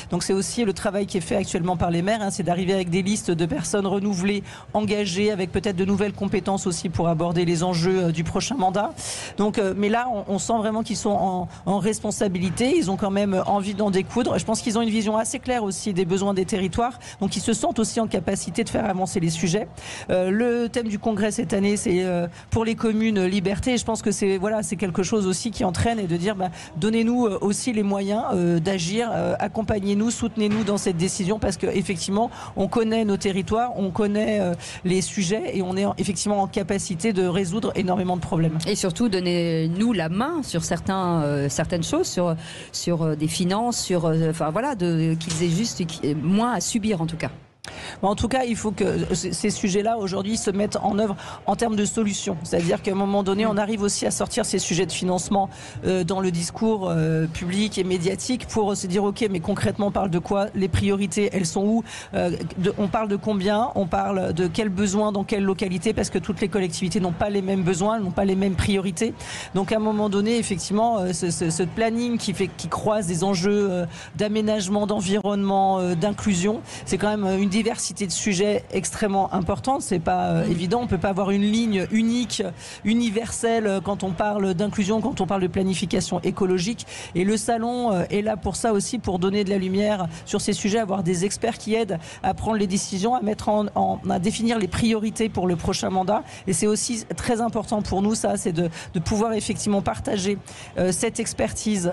Donc c'est aussi le travail qui est fait actuellement par les maires, c'est d'arriver avec des listes de personnes renouvelées, engagées, avec peut-être de nouvelles compétences aussi pour aborder les enjeux du prochain mandat. Donc, mais là, on sent vraiment qu'ils sont en responsabilité. Ils ont quand même envie d'en découdre. Je pense qu'ils ont une vision assez claire aussi des besoins des territoires. Donc, ils se sentent aussi en capacité de faire avancer les sujets. Le thème du Congrès cette année, c'est pour les communes, liberté. Et je pense que c'est quelque chose aussi qui entraîne, et de dire donnez-nous aussi les moyens d'agir, accompagnez-nous, soutenez-nous dans cette décision, parce qu'effectivement, on connaît nos territoires, on connaît les sujets, et on est effectivement en capacité de résoudre énormément de problèmes. Et surtout, donnez-nous la main sur certaines choses, sur des finances, qu'ils aient juste moins à subir en tout cas. En tout cas, il faut que ces sujets-là, aujourd'hui, se mettent en œuvre en termes de solutions. C'est-à-dire qu'à un moment donné, on arrive aussi à sortir ces sujets de financement dans le discours public et médiatique, pour se dire, OK, mais concrètement, on parle de quoi ? Les priorités, elles sont où ? On parle de combien ? On parle de quels besoins dans quelle localité ? Parce que toutes les collectivités n'ont pas les mêmes besoins, n'ont pas les mêmes priorités. Donc, à un moment donné, effectivement, ce planning qui croise des enjeux d'aménagement, d'environnement, d'inclusion, c'est quand même une diversité diversité de sujets extrêmement importante. C'est pas évident. On peut pas avoir une ligne unique, universelle quand on parle d'inclusion, quand on parle de planification écologique. Et le salon est là pour ça aussi, pour donner de la lumière sur ces sujets, avoir des experts qui aident à prendre les décisions, à mettre à définir les priorités pour le prochain mandat. Et c'est aussi très important pour nous, ça, c'est de pouvoir effectivement partager cette expertise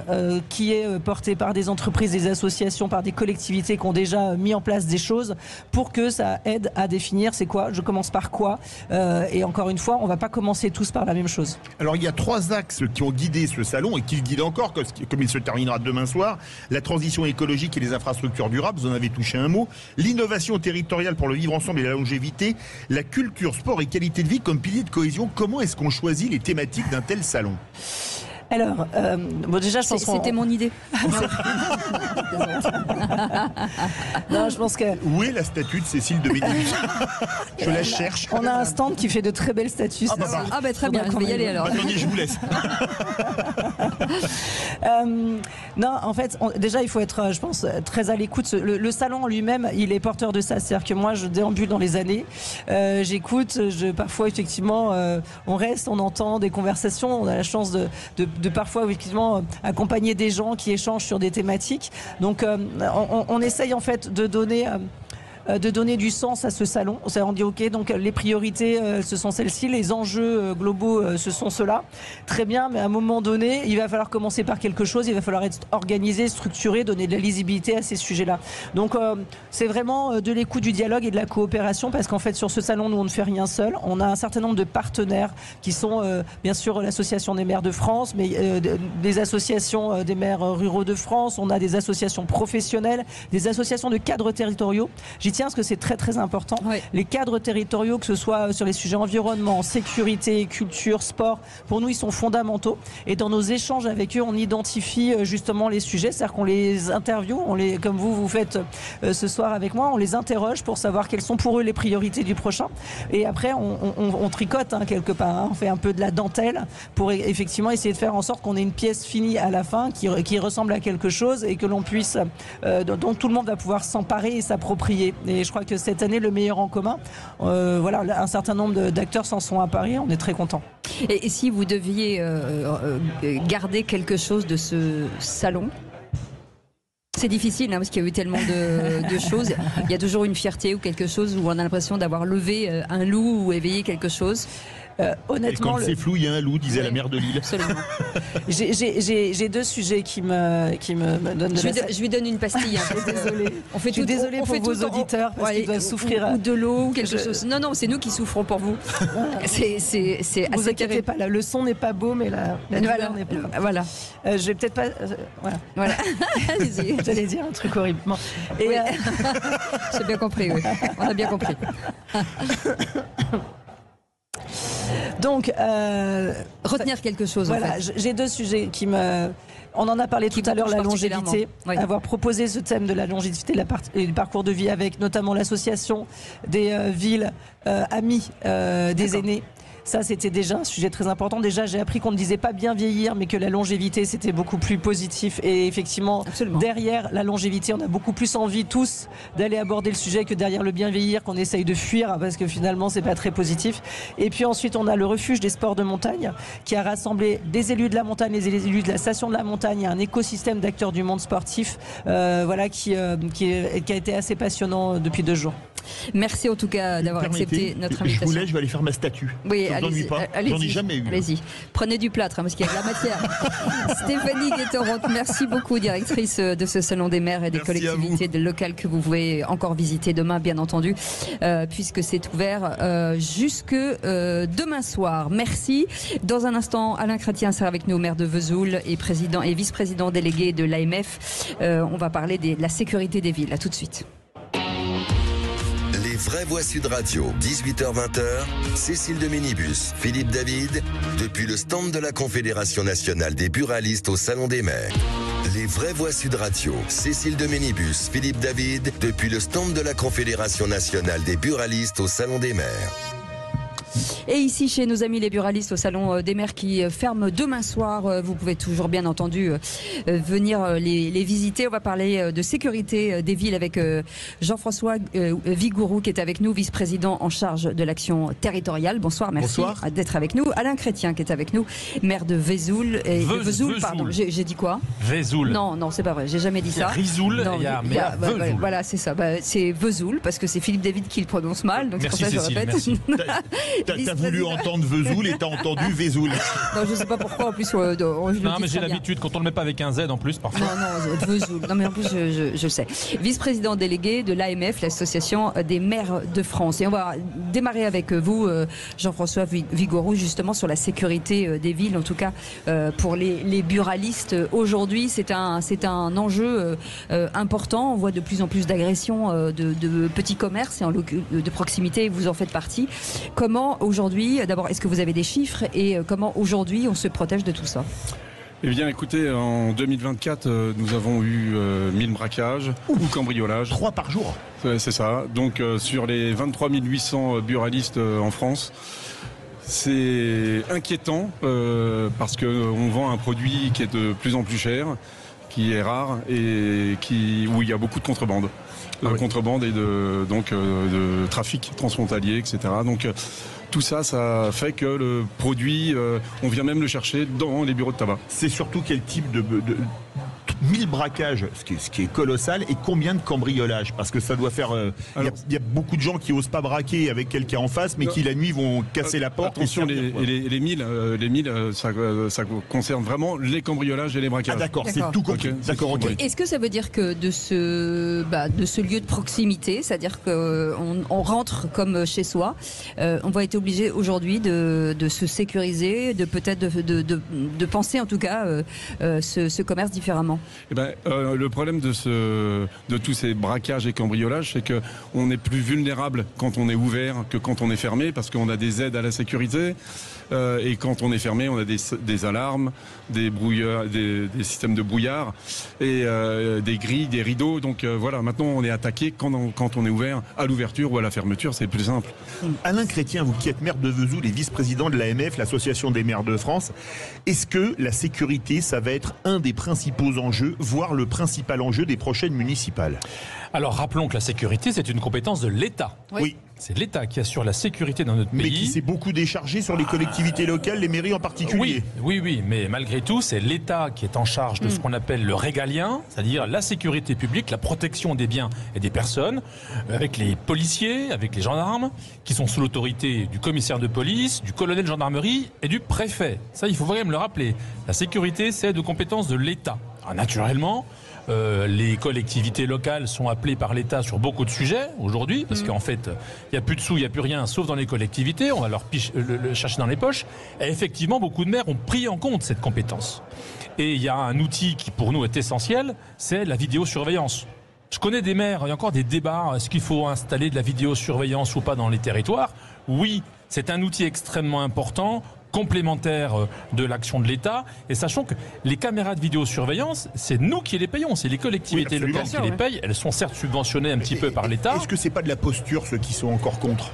qui est portée par des entreprises, des associations, par des collectivités qui ont déjà mis en place des choses pour que ça aide à définir c'est quoi, je commence par quoi. Et encore une fois, on ne va pas commencer tous par la même chose. Alors il y a 3 axes qui ont guidé ce salon et qui le guident encore, comme il se terminera demain soir. La transition écologique et les infrastructures durables, vous en avez touché un mot. L'innovation territoriale pour le vivre ensemble et la longévité. La culture, sport et qualité de vie comme pilier de cohésion. Comment est-ce qu'on choisit les thématiques d'un tel salon ? Alors, déjà, je pense c'était mon idée. Non, je pense que... Où est la statue de Cécile de Ménibus ? Je la cherche. On a un stand qui fait de très belles statues. Très bien, je vais y aller alors. Attendez, je vous laisse. Non, en fait, déjà, il faut être, je pense, très à l'écoute. Le salon en lui-même, il est porteur de ça. C'est-à-dire que moi, je déambule dans les allées, j'écoute, parfois, effectivement, on reste, on entend des conversations, on a la chance de parfois effectivement accompagner des gens qui échangent sur des thématiques. Donc on essaye en fait de donner du sens à ce salon. On dit ok, donc les priorités ce sont celles-ci, les enjeux globaux ce sont ceux-là. Très bien, mais à un moment donné, il va falloir commencer par quelque chose, il va falloir être organisé, structuré, donner de la lisibilité à ces sujets-là. Donc c'est vraiment de l'écoute, du dialogue et de la coopération, parce qu'en fait sur ce salon, nous on ne fait rien seul. On a un certain nombre de partenaires qui sont bien sûr l'association des maires de France, mais des associations des maires ruraux de France, on a des associations professionnelles, des associations de cadres territoriaux. J'y tiens parce que c'est très très important. Oui. Les cadres territoriaux, que ce soit sur les sujets environnement, sécurité, culture, sport, pour nous ils sont fondamentaux. Et dans nos échanges avec eux, on identifie justement les sujets, c'est-à-dire qu'on les interviewe, comme vous faites ce soir avec moi, on les interroge pour savoir quelles sont pour eux les priorités du prochain. Et après on tricote quelque part, on fait un peu de la dentelle pour effectivement essayer de faire en sorte qu'on ait une pièce finie à la fin qui ressemble à quelque chose et que l'on puisse, dont tout le monde va pouvoir s'emparer et s'approprier. Et je crois que cette année, le meilleur en commun, voilà, un certain nombre d'acteurs s'en sont apparus, on est très contents. Et si vous deviez garder quelque chose de ce salon ? C'est difficile parce qu'il y a eu tellement de choses. Il y a toujours une fierté ou quelque chose où on a l'impression d'avoir levé un loup ou éveillé quelque chose. Honnêtement, et quand c'est flou, il y a un loup, disait la maire de Lille. Absolument. J'ai 2 sujets qui me donnent de je lui donne une pastille. Désolée. Je suis désolée pour vos auditeurs parce qu'ils doivent souffrir. Ou de l'eau ou quelque chose. Non, c'est nous qui souffrons pour vous. C'est vous inquiétez pas, le son n'est pas beau, mais la douleur n'est pas. Voilà. Je vais peut-être pas. Voilà. J'allais dire un truc horrible. Et oui. J'ai bien compris. Oui. On a bien compris. Donc, retenir quelque chose. Voilà, en fait. J'ai 2 sujets qui me. On en a parlé tout à l'heure, la longévité. Oui. Avoir proposé ce thème de la longévité et du parcours de vie avec notamment l'association des villes amies des aînés. Ça, c'était déjà un sujet très important. Déjà, j'ai appris qu'on ne disait pas bien vieillir, mais que la longévité, c'était beaucoup plus positif. Et effectivement, derrière la longévité, on a beaucoup plus envie tous d'aller aborder le sujet que derrière le bien vieillir qu'on essaye de fuir, parce que finalement, c'est pas très positif. Et puis ensuite, on a le refuge des sports de montagne, qui a rassemblé des élus de la montagne, les élus de la station de la montagne, un écosystème d'acteurs du monde sportif, voilà, qui a été assez passionnant depuis 2 jours. Merci en tout cas d'avoir accepté notre invitation. Je vous laisse, je vais aller faire ma statue. Oui, allez-y. J'en ai jamais eu. Allez-y. Prenez du plâtre parce qu'il y a de la matière. Stéphanie Guetteront, merci beaucoup, directrice de ce salon des maires et des collectivités locales que vous pouvez encore visiter demain, bien entendu, puisque c'est ouvert jusque demain soir. Merci. Dans un instant, Alain Chrétien sera avec nous, maire de Vesoul et président et vice-président délégué de l'AMF. On va parler de la sécurité des villes. À tout de suite. Les vraies voix Sud Radio, 18h-20h, Cécile de Ménibus, Philippe David, depuis le stand de la Confédération nationale des buralistes au Salon des maires. Les vraies voix Sud Radio, Cécile de Ménibus, Philippe David, depuis le stand de la Confédération nationale des buralistes au Salon des maires. Et ici, chez nos amis les buralistes au Salon des maires qui ferment demain soir, vous pouvez toujours bien entendu venir les visiter. On va parler de sécurité des villes avec Jean-François Vigouroux qui est avec nous, vice-président en charge de l'action territoriale. Bonsoir, merci d'être avec nous. Alain Chrétien qui est avec nous, maire de Vesoul. Vesoul, pardon, j'ai dit quoi? Vesoul. Non, c'est pas vrai, j'ai jamais dit ça. Risoul, Vesoul. Voilà, c'est ça. C'est Vesoul parce que c'est Philippe David qui le prononce mal. Donc merci, c'est pour ça que je répète. T'as voulu entendre Vesoul et t'as entendu Vesoul. Non, je sais pas pourquoi. En plus, non, mais j'ai l'habitude quand on le met pas avec un Z en plus parfois. Non, Vesoul. Non, mais en plus, je sais. Vice-président délégué de l'AMF, l'association des maires de France. Et on va démarrer avec vous, Jean-François Vigouroux, justement sur la sécurité des villes, en tout cas pour les buralistes. Aujourd'hui, c'est un enjeu important. On voit de plus en plus d'agressions de petits commerces et de proximité. Vous en faites partie. Comment aujourd'hui, d'abord, est-ce que vous avez des chiffres et comment aujourd'hui on se protège de tout ça? Eh bien, écoutez, en 2024, nous avons eu 1000 braquages ou cambriolages. 3 par jour. C'est ça. Donc, sur les 23 800 buralistes en France, c'est inquiétant parce qu'on vend un produit qui est de plus en plus cher, qui est rare et où il y a beaucoup de contrebande. Contrebande et de trafic transfrontalier, etc. Donc, tout ça, ça fait que le produit, on vient même le chercher dans les bureaux de tabac. C'est surtout quel type de 1000 braquages, ce qui est colossal, et combien de cambriolages? Parce que ça doit faire... Il y a beaucoup de gens qui osent pas braquer avec quelqu'un en face, mais qui la nuit vont casser la porte. Attention, les 1000, ça concerne vraiment les cambriolages et les braquages. Ah d'accord, c'est tout compris. D'accord, ok. Est-ce que ça veut dire que de ce lieu de proximité, c'est-à-dire qu'on rentre comme chez soi, on va être obligé aujourd'hui de se sécuriser, de peut-être de penser en tout cas ce commerce différemment? Eh ben, le problème de tous ces braquages et cambriolages, c'est qu'on est plus vulnérable quand on est ouvert que quand on est fermé, parce qu'on a des aides à la sécurité. Et quand on est fermé, on a des alarmes, des systèmes de brouillard et des grilles, des rideaux. Donc voilà, maintenant on est attaqué quand on est ouvert à l'ouverture ou à la fermeture, c'est plus simple. Alain Chrétien, vous qui êtes maire de Vesoul et vice-président de l'AMF, l'association des maires de France, est-ce que la sécurité, ça va être un des principaux enjeux, voire le principal enjeu des prochaines municipales? Alors rappelons que la sécurité, c'est une compétence de l'État. Oui. C'est l'État qui assure la sécurité dans notre pays. Mais qui s'est beaucoup déchargé sur les collectivités locales, les mairies en particulier. Oui, mais malgré tout, c'est l'État qui est en charge de ce qu'on appelle le régalien, c'est-à-dire la sécurité publique, la protection des biens et des personnes, avec les policiers, avec les gendarmes, qui sont sous l'autorité du commissaire de police, du colonel de gendarmerie et du préfet. Ça, il faut vraiment me le rappeler. La sécurité, c'est de compétence de l'État. Alors, naturellement, les collectivités locales sont appelées par l'État sur beaucoup de sujets aujourd'hui, parce qu'en fait, il n'y a plus de sous, il n'y a plus rien, sauf dans les collectivités, on va leur le chercher dans les poches. Et effectivement, beaucoup de maires ont pris en compte cette compétence. Et il y a un outil qui pour nous est essentiel, c'est la vidéosurveillance. Je connais des maires, il y a encore des débats, est-ce qu'il faut installer de la vidéosurveillance ou pas dans les territoires? Oui, c'est un outil extrêmement important, complémentaire de l'action de l'État, et sachant que les caméras de vidéosurveillance, c'est nous qui les payons, c'est les collectivités locales qui les payent, elles sont certes subventionnées un petit peu par l'État. Est-ce que c'est pas de la posture ceux qui sont encore contre?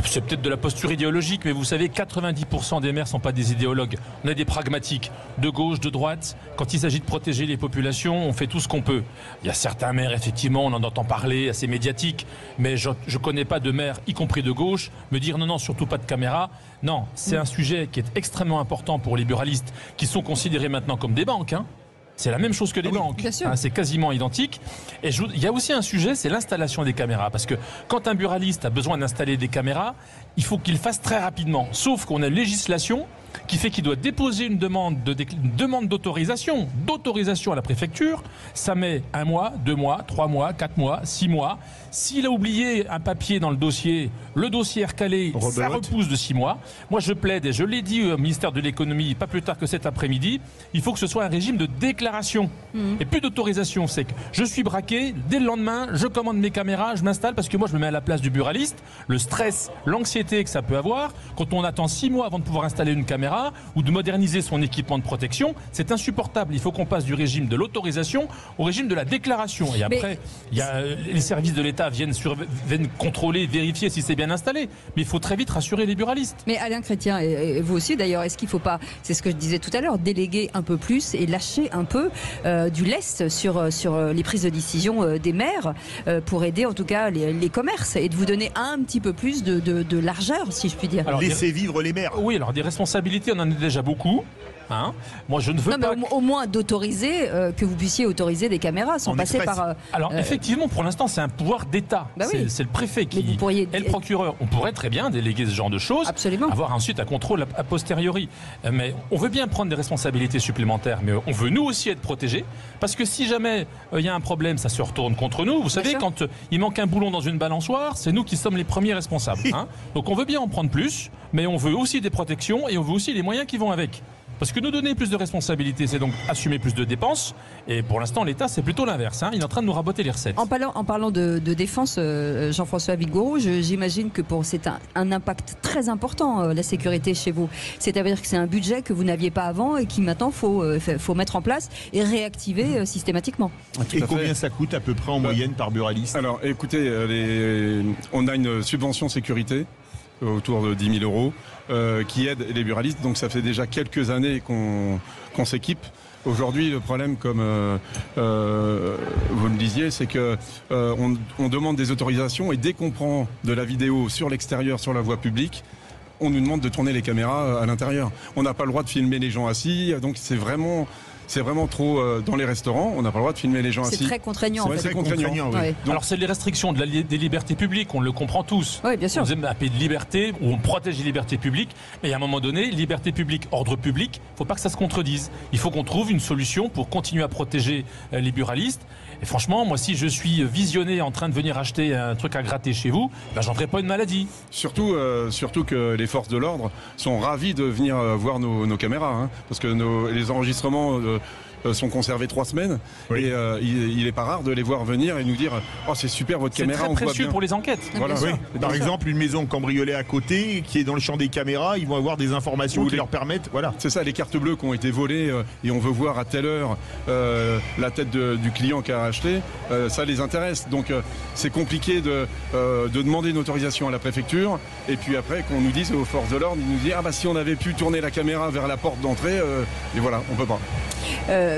C'est peut-être de la posture idéologique, mais vous savez, 90% des maires ne sont pas des idéologues. On est des pragmatiques, de gauche, de droite. Quand il s'agit de protéger les populations, on fait tout ce qu'on peut. Il y a certains maires, effectivement, on en entend parler, assez médiatiques, mais je ne connais pas de maires, y compris de gauche, me dire non, surtout pas de caméra. Non, c'est un sujet qui est extrêmement important pour les buralistes, qui sont considérés maintenant comme des banques, C'est la même chose que les banques, c'est quasiment identique. Et il y a aussi un sujet, c'est l'installation des caméras. Parce que quand un buraliste a besoin d'installer des caméras, il faut qu'il le fasse très rapidement. Sauf qu'on a une législation qui fait qu'il doit déposer une demande d'autorisation à la préfecture. Ça met 1 mois, 2 mois, 3 mois, 4 mois, 6 mois. S'il a oublié un papier dans le dossier est recalé, ça repousse de 6 mois. Moi, je plaide, et je l'ai dit au ministère de l'économie pas plus tard que cet après-midi, il faut que ce soit un régime de déclaration et plus d'autorisation. C'est que je suis braqué, dès le lendemain, je commande mes caméras, je m'installe, parce que moi, je me mets à la place du buraliste. Le stress, l'anxiété que ça peut avoir, quand on attend 6 mois avant de pouvoir installer une caméra, caméras ou de moderniser son équipement de protection. C'est insupportable. Il faut qu'on passe du régime de l'autorisation au régime de la déclaration. Et après, les services de l'État viennent contrôler, vérifier si c'est bien installé. Mais il faut très vite rassurer les buralistes. Mais Alain Chrétien, et vous aussi d'ailleurs, est-ce qu'il ne faut pas, c'est ce que je disais tout à l'heure, déléguer un peu plus et lâcher un peu du lest sur les prises de décision des maires pour aider en tout cas les commerces et de vous donner un petit peu plus de largeur, si je puis dire. Alors, laissez vivre les maires. Oui, alors des responsabilités, on en a déjà beaucoup. Moi, je ne veux pas. Au moins d'autoriser que vous puissiez autoriser des caméras sans passer par. Alors effectivement, pour l'instant, c'est un pouvoir d'État. C'est le préfet et le procureur. On pourrait très bien déléguer ce genre de choses. Absolument. Avoir ensuite un contrôle a posteriori. Mais on veut bien prendre des responsabilités supplémentaires, mais on veut nous aussi être protégés, parce que si jamais il y a un problème, ça se retourne contre nous. Vous savez, quand il manque un boulon dans une balançoire, c'est nous qui sommes les premiers responsables. Donc on veut bien en prendre plus, mais on veut aussi des protections et on veut aussi les moyens qui vont avec. Parce que nous donner plus de responsabilités, c'est donc assumer plus de dépenses. Et pour l'instant, l'État, c'est plutôt l'inverse. Il est en train de nous raboter les recettes. En parlant de défense, Jean-François Vigouroux, j'imagine que c'est un impact très important, la sécurité chez vous. C'est-à-dire que c'est un budget que vous n'aviez pas avant et qui maintenant faut mettre en place et réactiver systématiquement. Et combien ça coûte à peu près en moyenne par buraliste? Alors écoutez, on a une subvention sécurité autour de 10 000 euros qui aide les buralistes. Donc ça fait déjà quelques années qu'on s'équipe. Aujourd'hui, le problème, comme vous me disiez, c'est que on demande des autorisations et dès qu'on prend de la vidéo sur l'extérieur, sur la voie publique, on nous demande de tourner les caméras à l'intérieur. On n'a pas le droit de filmer les gens assis, donc c'est vraiment trop dans les restaurants, on n'a pas le droit de filmer les gens assis. C'est très contraignant. C'est très contraignant, oui. Ouais. Alors c'est les restrictions des libertés publiques, on le comprend tous. Oui, bien sûr. On aime un pays de liberté où on protège les libertés publiques, mais à un moment donné, liberté publique, ordre public, il ne faut pas que ça se contredise. Il faut qu'on trouve une solution pour continuer à protéger les buralistes. Et franchement, moi, si je suis visionné en train de venir acheter un truc à gratter chez vous, j'en ferai pas une maladie. Surtout que les forces de l'ordre sont ravis de venir voir nos caméras, parce que les enregistrements sont conservés 3 semaines. Oui. Et il n'est pas rare de les voir venir et nous dire « Oh, c'est super votre caméra, on voit bien ». C'est très précieux pour les enquêtes. Voilà. Oui. Par exemple, une maison cambriolée à côté qui est dans le champ des caméras, ils vont avoir des informations qui leur permettent... Voilà. C'est ça, les cartes bleues qui ont été volées et on veut voir à telle heure la tête du client qui a acheté, ça les intéresse. Donc c'est compliqué de demander une autorisation à la préfecture et puis après qu'on nous dise aux forces de l'ordre, ils nous disent « Ah bah si on avait pu tourner la caméra vers la porte d'entrée, et voilà, on peut pas ».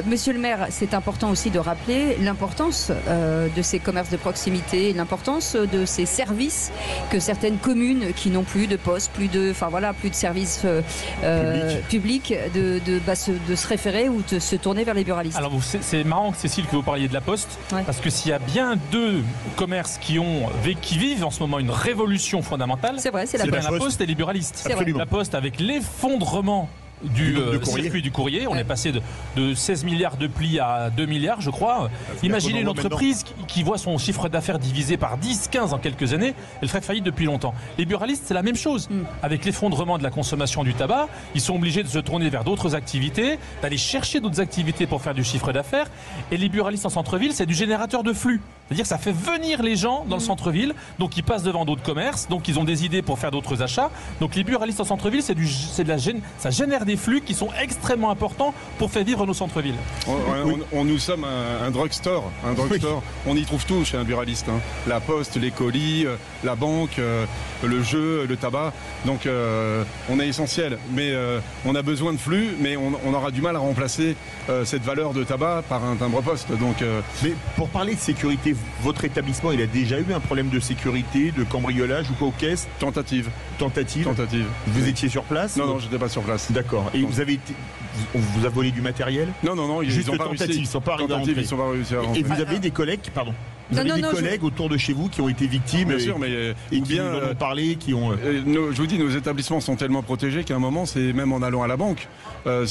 Monsieur le maire, c'est important aussi de rappeler l'importance de ces commerces de proximité, l'importance de ces services que certaines communes qui n'ont plus de poste, plus de services publics, de se référer ou de se tourner vers les buralistes. Alors c'est marrant, Cécile, que vous parliez de la Poste, parce que s'il y a bien 2 commerces qui vivent en ce moment une révolution fondamentale, c'est vrai, c'est la Poste et les buralistes. La Poste avec l'effondrement du circuit du courrier. On est passé de 16 milliards de plis à 2 milliards, je crois. Imaginez une entreprise qui voit son chiffre d'affaires divisé par 10, 15 en quelques années, elle ferait faillite depuis longtemps. Les buralistes, c'est la même chose. Avec l'effondrement de la consommation du tabac, ils sont obligés de se tourner vers d'autres activités, d'aller chercher d'autres activités pour faire du chiffre d'affaires. Et les buralistes en centre-ville, c'est du générateur de flux. C'est-à-dire que ça fait venir les gens dans le centre-ville, donc ils passent devant d'autres commerces, donc ils ont des idées pour faire d'autres achats. Donc les buralistes en centre-ville, ça génère des flux qui sont extrêmement importants pour faire vivre nos centres-villes. Nous sommes un drugstore. Oui. On y trouve tout chez un buraliste. La poste, les colis, la banque, le jeu, le tabac. Donc on est essentiel. Mais on a besoin de flux, mais on aura du mal à remplacer cette valeur de tabac par un timbre-poste. Donc, mais pour parler de sécurité, votre établissement, il a déjà eu un problème de sécurité, de cambriolage ou quoi aux caisses? Tentative. Vous étiez sur place? Non, j'étais pas sur place. D'accord. Et on vous a volé du matériel? Non, juste tentative, ils sont pas arrivés à rentrer. Et vous avez des collègues, Vous avez des collègues autour de chez vous qui ont été victimes? Bien sûr, mais et qui nous en ont parlé, qui ont... je vous dis, nos établissements sont tellement protégés qu'à un moment, c'est même en allant à la banque.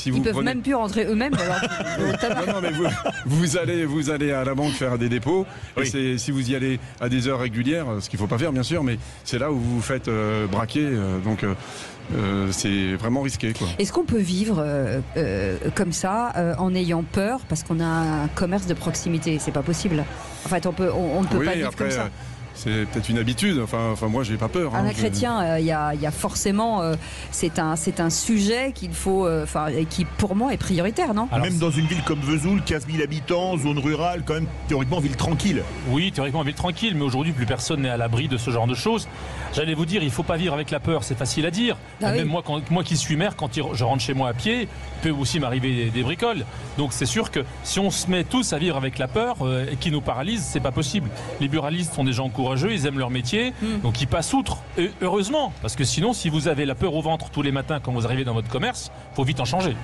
Ils peuvent même plus rentrer eux-mêmes. Non, mais vous allez à la banque faire des dépôts. Oui. Et si vous y allez à des heures régulières, ce qu'il ne faut pas faire, bien sûr, mais c'est là où vous vous faites braquer. Donc c'est vraiment risqué, quoi. Est-ce qu'on peut vivre comme ça en ayant peur parce qu'on a un commerce de proximité? C'est pas possible. En fait, on ne peut pas vivre comme ça. c'est peut-être une habitude. Enfin moi, j'ai pas peur. Alain Chrétien, il y a forcément, c'est un sujet qu'il faut, qui pour moi est prioritaire, non? Alors, même dans une ville comme Vesoul, 15 000 habitants, zone rurale, quand même théoriquement ville tranquille. Oui, théoriquement ville tranquille, mais aujourd'hui plus personne n'est à l'abri de ce genre de choses. J'allais vous dire, il faut pas vivre avec la peur, c'est facile à dire. Même moi qui suis maire, quand je rentre chez moi à pied, il peut aussi m'arriver des bricoles. Donc c'est sûr que si on se met tous à vivre avec la peur et qui nous paralyse, c'est pas possible. Les buralistes sont des gens courageux, ils aiment leur métier, donc ils passent outre. Et heureusement, parce que sinon, si vous avez la peur au ventre tous les matins quand vous arrivez dans votre commerce, faut vite en changer.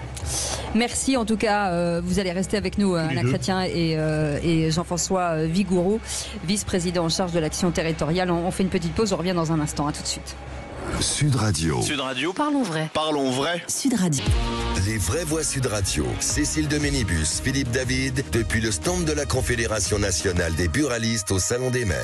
Merci en tout cas, vous allez rester avec nous, Alain Chrétien et Jean-François Vigouroux, vice-président en charge de l'action territoriale. On fait une petite pause, on revient dans un instant, à tout de suite. Sud Radio. Sud Radio. Parlons vrai. Parlons vrai. Sud Radio. Les vraies voix Sud Radio. Cécile de Ménibus, Philippe David, depuis le stand de la Confédération nationale des buralistes au Salon des maires.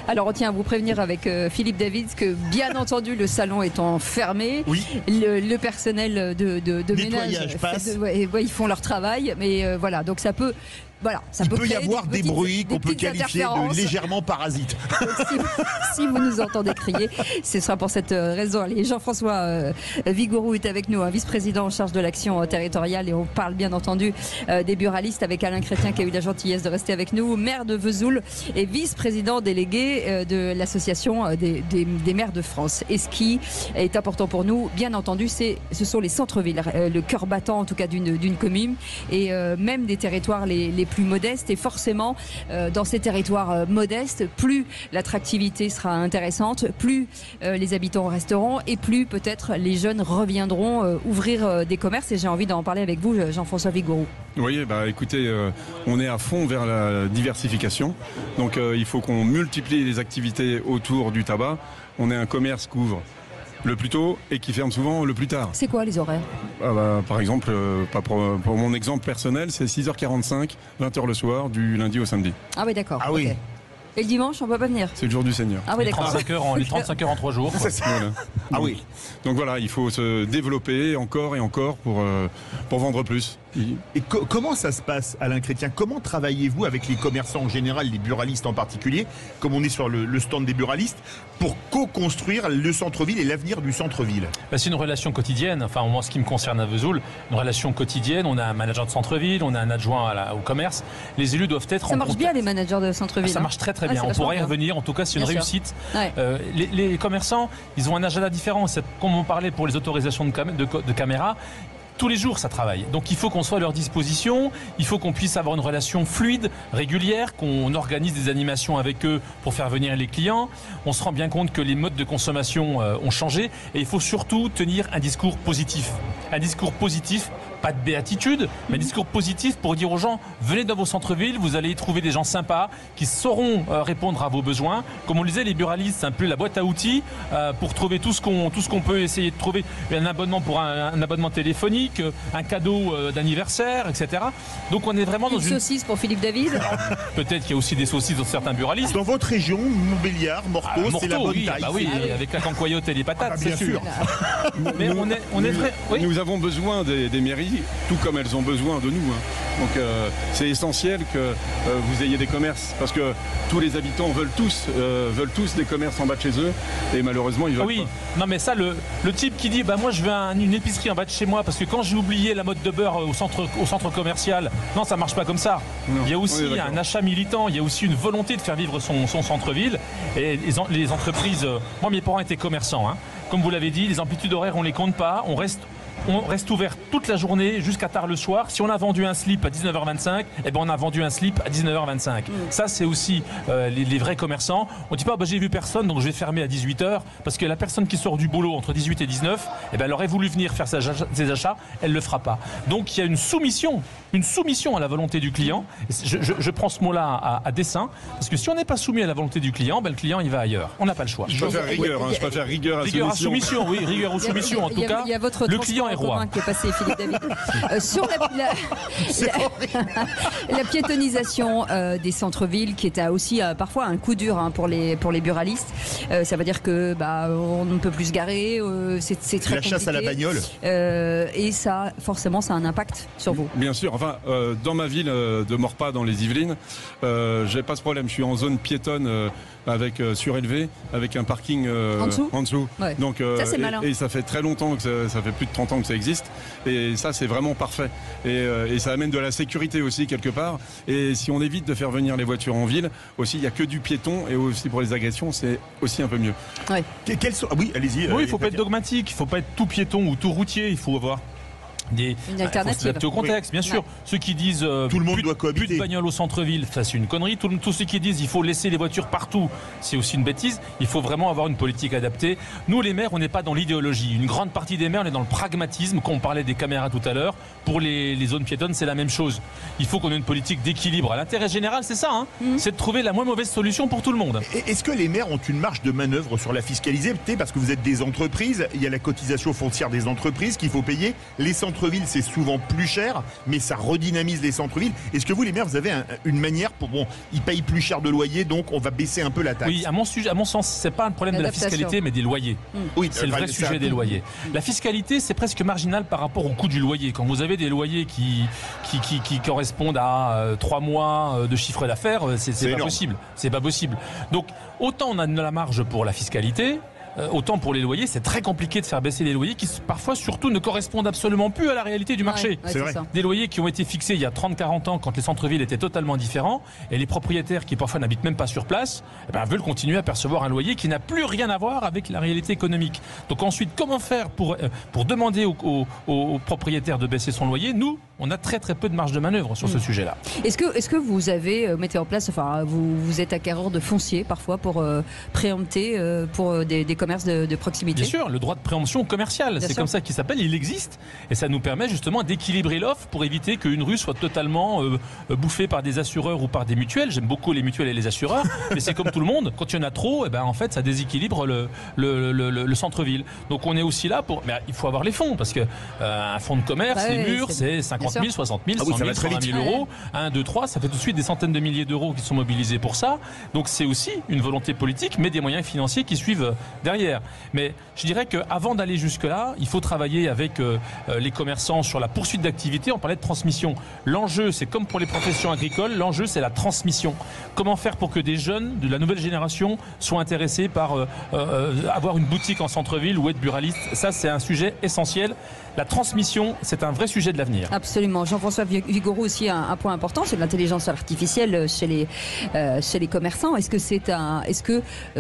Alors on tient à vous prévenir avec Philippe David que bien entendu le salon étant fermé, le personnel de ménage passe. Ils font leur travail, mais voilà, donc ça peut... Voilà, il peut y avoir des bruits qu'on peut qualifier de légèrement parasites. Si vous nous entendez crier, ce sera pour cette raison. Allez, Jean-François Vigouroux est avec nous, un vice-président en charge de l'action territoriale, et on parle bien entendu des buralistes avec Alain Chrétien qui a eu la gentillesse de rester avec nous, maire de Vesoul et vice-président délégué de l'association des maires de France. Et ce qui est important pour nous, bien entendu, ce sont les centres-villes, le cœur battant en tout cas d'une commune, et même des territoires les plus modestes, et forcément dans ces territoires modestes, plus l'attractivité sera intéressante, plus les habitants resteront, et plus peut-être les jeunes reviendront ouvrir des commerces. Et j'ai envie d'en parler avec vous, Jean-François Vigouroux. Oui, écoutez, on est à fond vers la diversification, donc il faut qu'on multiplie les activités autour du tabac. On est un commerce qui ouvre le plus tôt et qui ferme souvent le plus tard. C'est quoi les horaires? Par exemple, pour mon exemple personnel, c'est 6h45, 20h le soir, du lundi au samedi. Ah oui, d'accord. Ah oui. Okay. Et le dimanche, on ne peut pas venir? C'est le jour du Seigneur. Ah oui, d'accord. Les 35 heures en 3 jours. Voilà. Ah oui. Donc voilà, il faut se développer encore et encore pour vendre plus. Et comment ça se passe, Alain Chrétien? Comment travaillez-vous avec les commerçants en général, les buralistes en particulier, comme on est sur le stand des buralistes, pour co-construire le centre-ville et l'avenir du centre-ville? C'est une relation quotidienne. Enfin, moi, ce qui me concerne à Vesoul, une relation quotidienne. On a un manager de centre-ville, on a un adjoint au commerce. Les élus doivent être Ça marche bien, les managers de centre-ville. Ça marche très très bien. On pourrait y revenir. En tout cas, c'est une réussite. Ouais. Les commerçants, ils ont un agenda différent. Comme on parlait pour les autorisations de caméras, tous les jours, ça travaille. Donc il faut qu'on soit à leur disposition, il faut qu'on puisse avoir une relation fluide, régulière, qu'on organise des animations avec eux pour faire venir les clients. On se rend bien compte que les modes de consommation ont changé, et il faut surtout tenir un discours positif. Un discours positif, pas de béatitude, mais un discours positif pour dire aux gens, venez dans vos centres-villes, vous allez y trouver des gens sympas qui sauront répondre à vos besoins. Comme on le disait, les buralistes, c'est un peu la boîte à outils pour trouver tout ce qu'on peut essayer de trouver. Un abonnement pour un abonnement téléphonique, un cadeau d'anniversaire, etc. Donc on est vraiment dans une saucisse pour Philippe David. Peut-être qu'il y a aussi des saucisses dans certains buralistes. Dans votre région, Montbéliard, Morteau, c'est la bonne taille. Oui, avec la cancoyote et les patates, bien sûr. Mais on est vrai. Oui. Nous avons besoin des mairies, tout comme elles ont besoin de nous. Donc c'est essentiel que vous ayez des commerces, parce que tous les habitants veulent tous des commerces en bas de chez eux, et malheureusement ils veulent pas. Non mais ça, le type qui dit moi je veux une épicerie en bas de chez moi parce que quand j'ai oublié la mode de beurre au centre commercial, non, ça marche pas comme ça. Non, il y a aussi un achat militant, il y a aussi une volonté de faire vivre son centre-ville, et les entreprises. Moi, mes parents étaient commerçants, comme vous l'avez dit, les amplitudes horaires on les compte pas, on reste ouvert toute la journée jusqu'à tard le soir. Si on a vendu un slip à 19h25, on a vendu un slip à 19h25. Ça, c'est aussi les vrais commerçants. On ne dit pas j'ai vu personne, donc je vais fermer à 18h, parce que la personne qui sort du boulot entre 18 et 19, elle aurait voulu venir faire ses achats, elle ne le fera pas. Donc il y a une soumission à la volonté du client. Je prends ce mot-là à dessein, parce que si on n'est pas soumis à la volonté du client, le client il va ailleurs. On n'a pas le choix. Je préfère rigueur à soumission. Rigueur ou soumission, en tout cas. Le client en commun qui est passé, Philippe David. Sur la piétonisation des centres-villes, qui est aussi parfois un coup dur pour les buralistes. Ça veut dire que on ne peut plus se garer, c'est très compliqué. La chasse à la bagnole. Et ça, forcément, ça a un impact sur vous. Bien sûr. Enfin, dans ma ville de Maurepas, dans les Yvelines, j'ai pas ce problème. Je suis en zone piétonne avec surélevé, avec un parking en dessous. Ouais. Donc, ça, c'est malin. Et ça fait très longtemps que ça fait plus de 30 ans que ça existe. Et ça, c'est vraiment parfait. Et ça amène de la sécurité aussi quelque part. Et si on évite de faire venir les voitures en ville, aussi, il n'y a que du piéton. Et aussi pour les agressions, c'est aussi un peu mieux. Ouais. Oui, allez-y. Oui, il ne faut pas être dogmatique. Il ne faut pas être tout piéton ou tout routier. Il faut avoir une alternative. Faut s'adapter au contexte, bien sûr. Ceux qui disent tout le monde doit cohabiter. Plus de bagnoles au centre-ville, ça c'est une connerie. Tous ceux qui disent il faut laisser les voitures partout, c'est aussi une bêtise. Il faut vraiment avoir une politique adaptée. Nous, les maires, on n'est pas dans l'idéologie. Une grande partie des maires, on est dans le pragmatisme. Quand on parlait des caméras tout à l'heure, pour les zones piétonnes, c'est la même chose. Il faut qu'on ait une politique d'équilibre. L'intérêt général, c'est ça. C'est de trouver la moins mauvaise solution pour tout le monde. Est-ce que les maires ont une marge de manœuvre sur la fiscalité? Parce que vous êtes des entreprises, il y a la cotisation foncière des entreprises qu'il faut payer. Les centres-villes, c'est souvent plus cher, mais ça redynamise les centres-villes. Est-ce que vous, les maires, vous avez une manière pour... ils payent plus cher de loyer, donc on va baisser un peu la taxe? Oui, à mon sens, c'est pas un problème de la fiscalité, mais des loyers. Oui, c'est le vrai sujet des loyers. La fiscalité, c'est presque marginal par rapport au coût du loyer. Quand vous avez des loyers qui correspondent à 3 mois de chiffre d'affaires, c'est pas possible. C'est pas possible. Donc, autant on a de la marge pour la fiscalité, autant pour les loyers, c'est très compliqué de faire baisser les loyers qui parfois surtout ne correspondent absolument plus à la réalité du marché. C'est vrai. Des loyers qui ont été fixés il y a 30-40 ans quand les centres-villes étaient totalement différents et les propriétaires qui parfois n'habitent même pas sur place veulent continuer à percevoir un loyer qui n'a plus rien à voir avec la réalité économique. Donc ensuite, comment faire pour demander aux propriétaires de baisser son loyer? Nous, on a très très peu de marge de manœuvre sur ce sujet-là. Est-ce que vous avez mettez en place, vous êtes acquéreur de foncier parfois pour préempter pour des commerces de proximité? Bien sûr, le droit de préemption commerciale, c'est comme ça qu'il s'appelle, il existe et ça nous permet justement d'équilibrer l'offre pour éviter qu'une rue soit totalement bouffée par des assureurs ou par des mutuelles. J'aime beaucoup les mutuelles et les assureurs, mais c'est comme tout le monde, quand il y en a trop, en fait ça déséquilibre le centre-ville. Donc on est aussi là pour... Mais il faut avoir les fonds parce que un fonds de commerce, les murs, c'est 50 000, 60 000, 100 000, 120 000 euros. 1, 2, 3, ça fait tout de suite des centaines de milliers d'euros qui sont mobilisés pour ça. Donc c'est aussi une volonté politique, mais des moyens financiers qui suivent derrière. Mais je dirais qu'avant d'aller jusque-là, il faut travailler avec les commerçants sur la poursuite d'activité. On parlait de transmission. L'enjeu, c'est comme pour les professions agricoles, l'enjeu, c'est la transmission. Comment faire pour que des jeunes de la nouvelle génération soient intéressés par avoir une boutique en centre-ville ou être buraliste? Ça, c'est un sujet essentiel. La transmission, c'est un vrai sujet de l'avenir. Absolument. Jean-François Vigouroux aussi un point important, c'est l'intelligence artificielle chez les commerçants. Est-ce que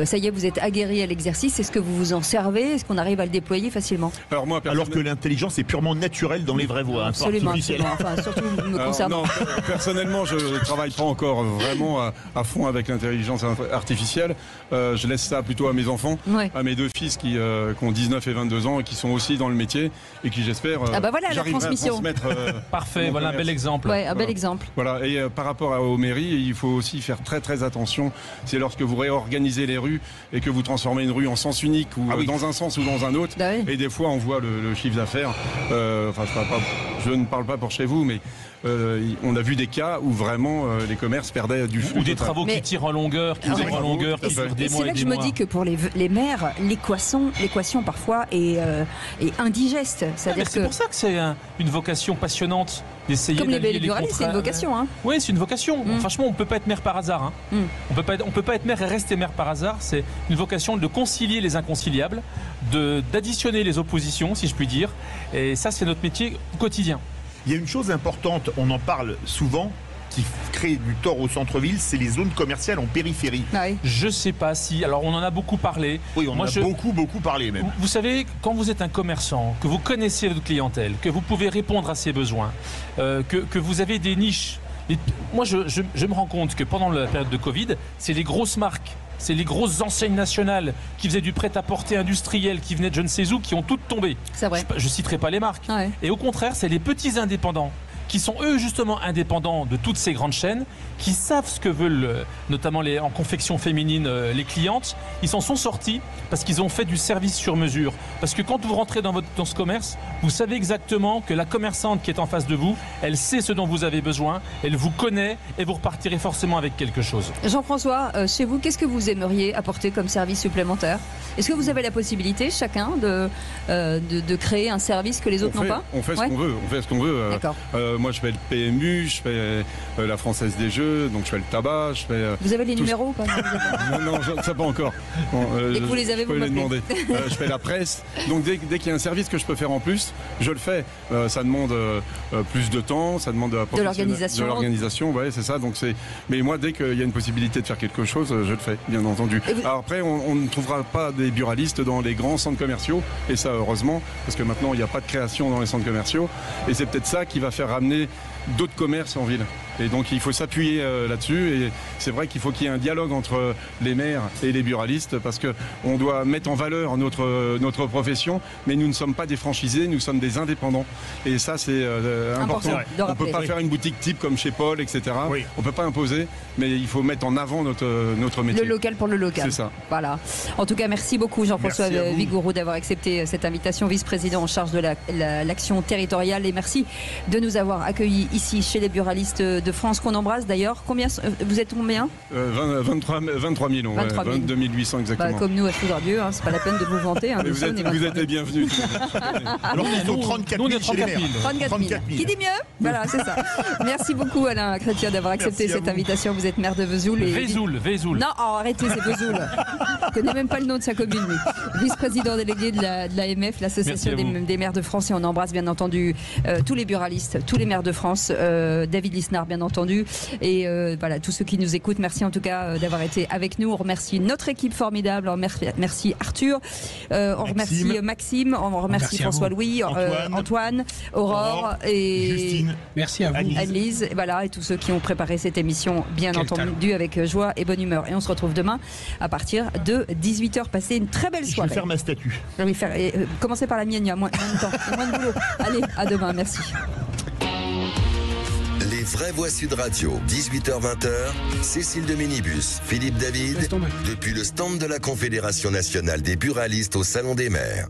ça y est, vous êtes aguerri à l'exercice? Est-ce que vous vous en servez? Est-ce qu'on arrive à le déployer facilement? Alors que l'intelligence est purement naturelle dans les vraies voies. Absolument. Enfin, surtout me concernant. Non, personnellement, je ne travaille pas encore vraiment à fond avec l'intelligence artificielle. Je laisse ça plutôt à mes enfants, à mes 2 fils qui ont 19 et 22 ans et qui sont aussi dans le métier et qui j'espère voilà la transmission. Parfait, voilà un bel exemple. Ouais, un bel exemple. Voilà, et par rapport aux mairies, il faut aussi faire très très attention. C'est lorsque vous réorganisez les rues et que vous transformez une rue en sens unique ou dans un sens ou dans un autre. Et des fois on voit le chiffre d'affaires. Je ne parle pas pour chez vous, mais on a vu des cas où vraiment les commerces perdaient du flux. Ou des travaux qui tirent en longueur, qui durent en longueur, qui durent des mois et des mois. C'est là que je me dis que pour les maires, l'équation parfois est indigeste. C'est pour ça que c'est une vocation passionnante d'essayer d'allier les contrats. C'est une vocation. Oui, c'est une vocation. Franchement, on ne peut pas être maire par hasard. On peut pas être maire et rester maire par hasard. C'est une vocation de concilier les inconciliables, d'additionner les oppositions, si je puis dire. Et ça, c'est notre métier quotidien. Il y a une chose importante, on en parle souvent, qui crée du tort au centre-ville, c'est les zones commerciales en périphérie. Je sais pas si... Alors, on en a beaucoup parlé. Oui, on en a beaucoup parlé même. Vous savez, quand vous êtes un commerçant, que vous connaissez votre clientèle, que vous pouvez répondre à ses besoins, que vous avez des niches... Moi, je me rends compte que pendant la période de Covid, c'est les grosses marques, c'est les grosses enseignes nationales qui faisaient du prêt-à-porter industriel, qui venaient de je ne sais où, qui ont toutes tombé. C'est vrai. Je ne citerai pas les marques. Et au contraire, c'est les petits indépendants qui sont eux justement indépendants de toutes ces grandes chaînes, qui savent ce que veulent, notamment en confection féminine, les clientes. Ils s'en sont sortis parce qu'ils ont fait du service sur mesure. Parce que quand vous rentrez dans ce commerce, vous savez exactement que la commerçante qui est en face de vous, elle sait ce dont vous avez besoin, elle vous connaît et vous repartirez forcément avec quelque chose. Jean-François, chez vous, qu'est-ce que vous aimeriez apporter comme service supplémentaire? Est-ce que vous avez la possibilité, chacun, de créer un service que les autres n'ont pas? On fait ce qu'on veut. On fait ce qu'on veut. Moi, je fais le PMU, je fais la Française des Jeux, donc je fais le tabac, je fais... Vous avez les numéros ou pas? Non, ça pas encore. Bon, dès que vous les avez, vous les demander. Je fais la presse. Donc dès qu'il y a un service que je peux faire en plus, je le fais. Ça demande plus de temps, ça demande de l'organisation. De l'organisation, ouais, c'est ça. Donc mais moi, dès qu'il y a une possibilité de faire quelque chose, je le fais, bien entendu. Alors après, on ne trouvera pas des buralistes dans les grands centres commerciaux, et ça heureusement, parce que maintenant il n'y a pas de création dans les centres commerciaux, et c'est peut-être ça qui va faire ramener d'autres commerces en ville. Et donc il faut s'appuyer là-dessus, et c'est vrai qu'il faut qu'il y ait un dialogue entre les maires et les buralistes, parce qu'on doit mettre en valeur notre profession, mais nous ne sommes pas des franchisés, nous sommes des indépendants, et ça c'est important. On ne peut pas faire une boutique type comme chez Paul, etc. Oui. On ne peut pas imposer, mais il faut mettre en avant notre métier. Le local pour le local. C'est ça. Voilà. En tout cas, merci beaucoup Jean-François Vigouroux d'avoir accepté cette invitation, vice-président en charge de l'action territoriale, et merci de nous avoir accueillis ici chez les buralistes de France, qu'on embrasse d'ailleurs. Vous êtes combien? 23 millions, 22 800 exactement. Comme nous à Sud Radio, c'est pas la peine de vous vanter. Vous êtes les bienvenus. Alors ils sont 34 000 chez les maires. 34 000. Qui dit mieux? Voilà, c'est ça. Merci beaucoup Alain Chrétien d'avoir accepté cette invitation. Vous êtes maire de Vesoul. Vesoul. Non, arrêtez, c'est Vesoul. Je connais même pas le nom de sa commune. Vice-président délégué de l'AMF, l'association des maires de France, et on embrasse bien entendu tous les buralistes, tous les maires de France, David Lisnard bien entendu, et voilà, tous ceux qui nous écoutent. Merci en tout cas d'avoir été avec nous. On remercie notre équipe formidable. On remercie Arthur, on remercie Maxime, on remercie François-Louis, Antoine, Aurore et Justine. Merci à vous, Annelise, voilà, et tous ceux qui ont préparé cette émission bien entendu avec joie et bonne humeur. Et on se retrouve demain à partir de 18h. Passez une très belle soirée. Je vais faire ma statue. Commencez par la mienne, il y a moins de temps, il y a moins de boulot. Allez, à demain, merci. Les vraies voix Sud Radio, 18h-20h, Cécile de Minibus, Philippe David, depuis le stand de la Confédération nationale des buralistes au Salon des maires.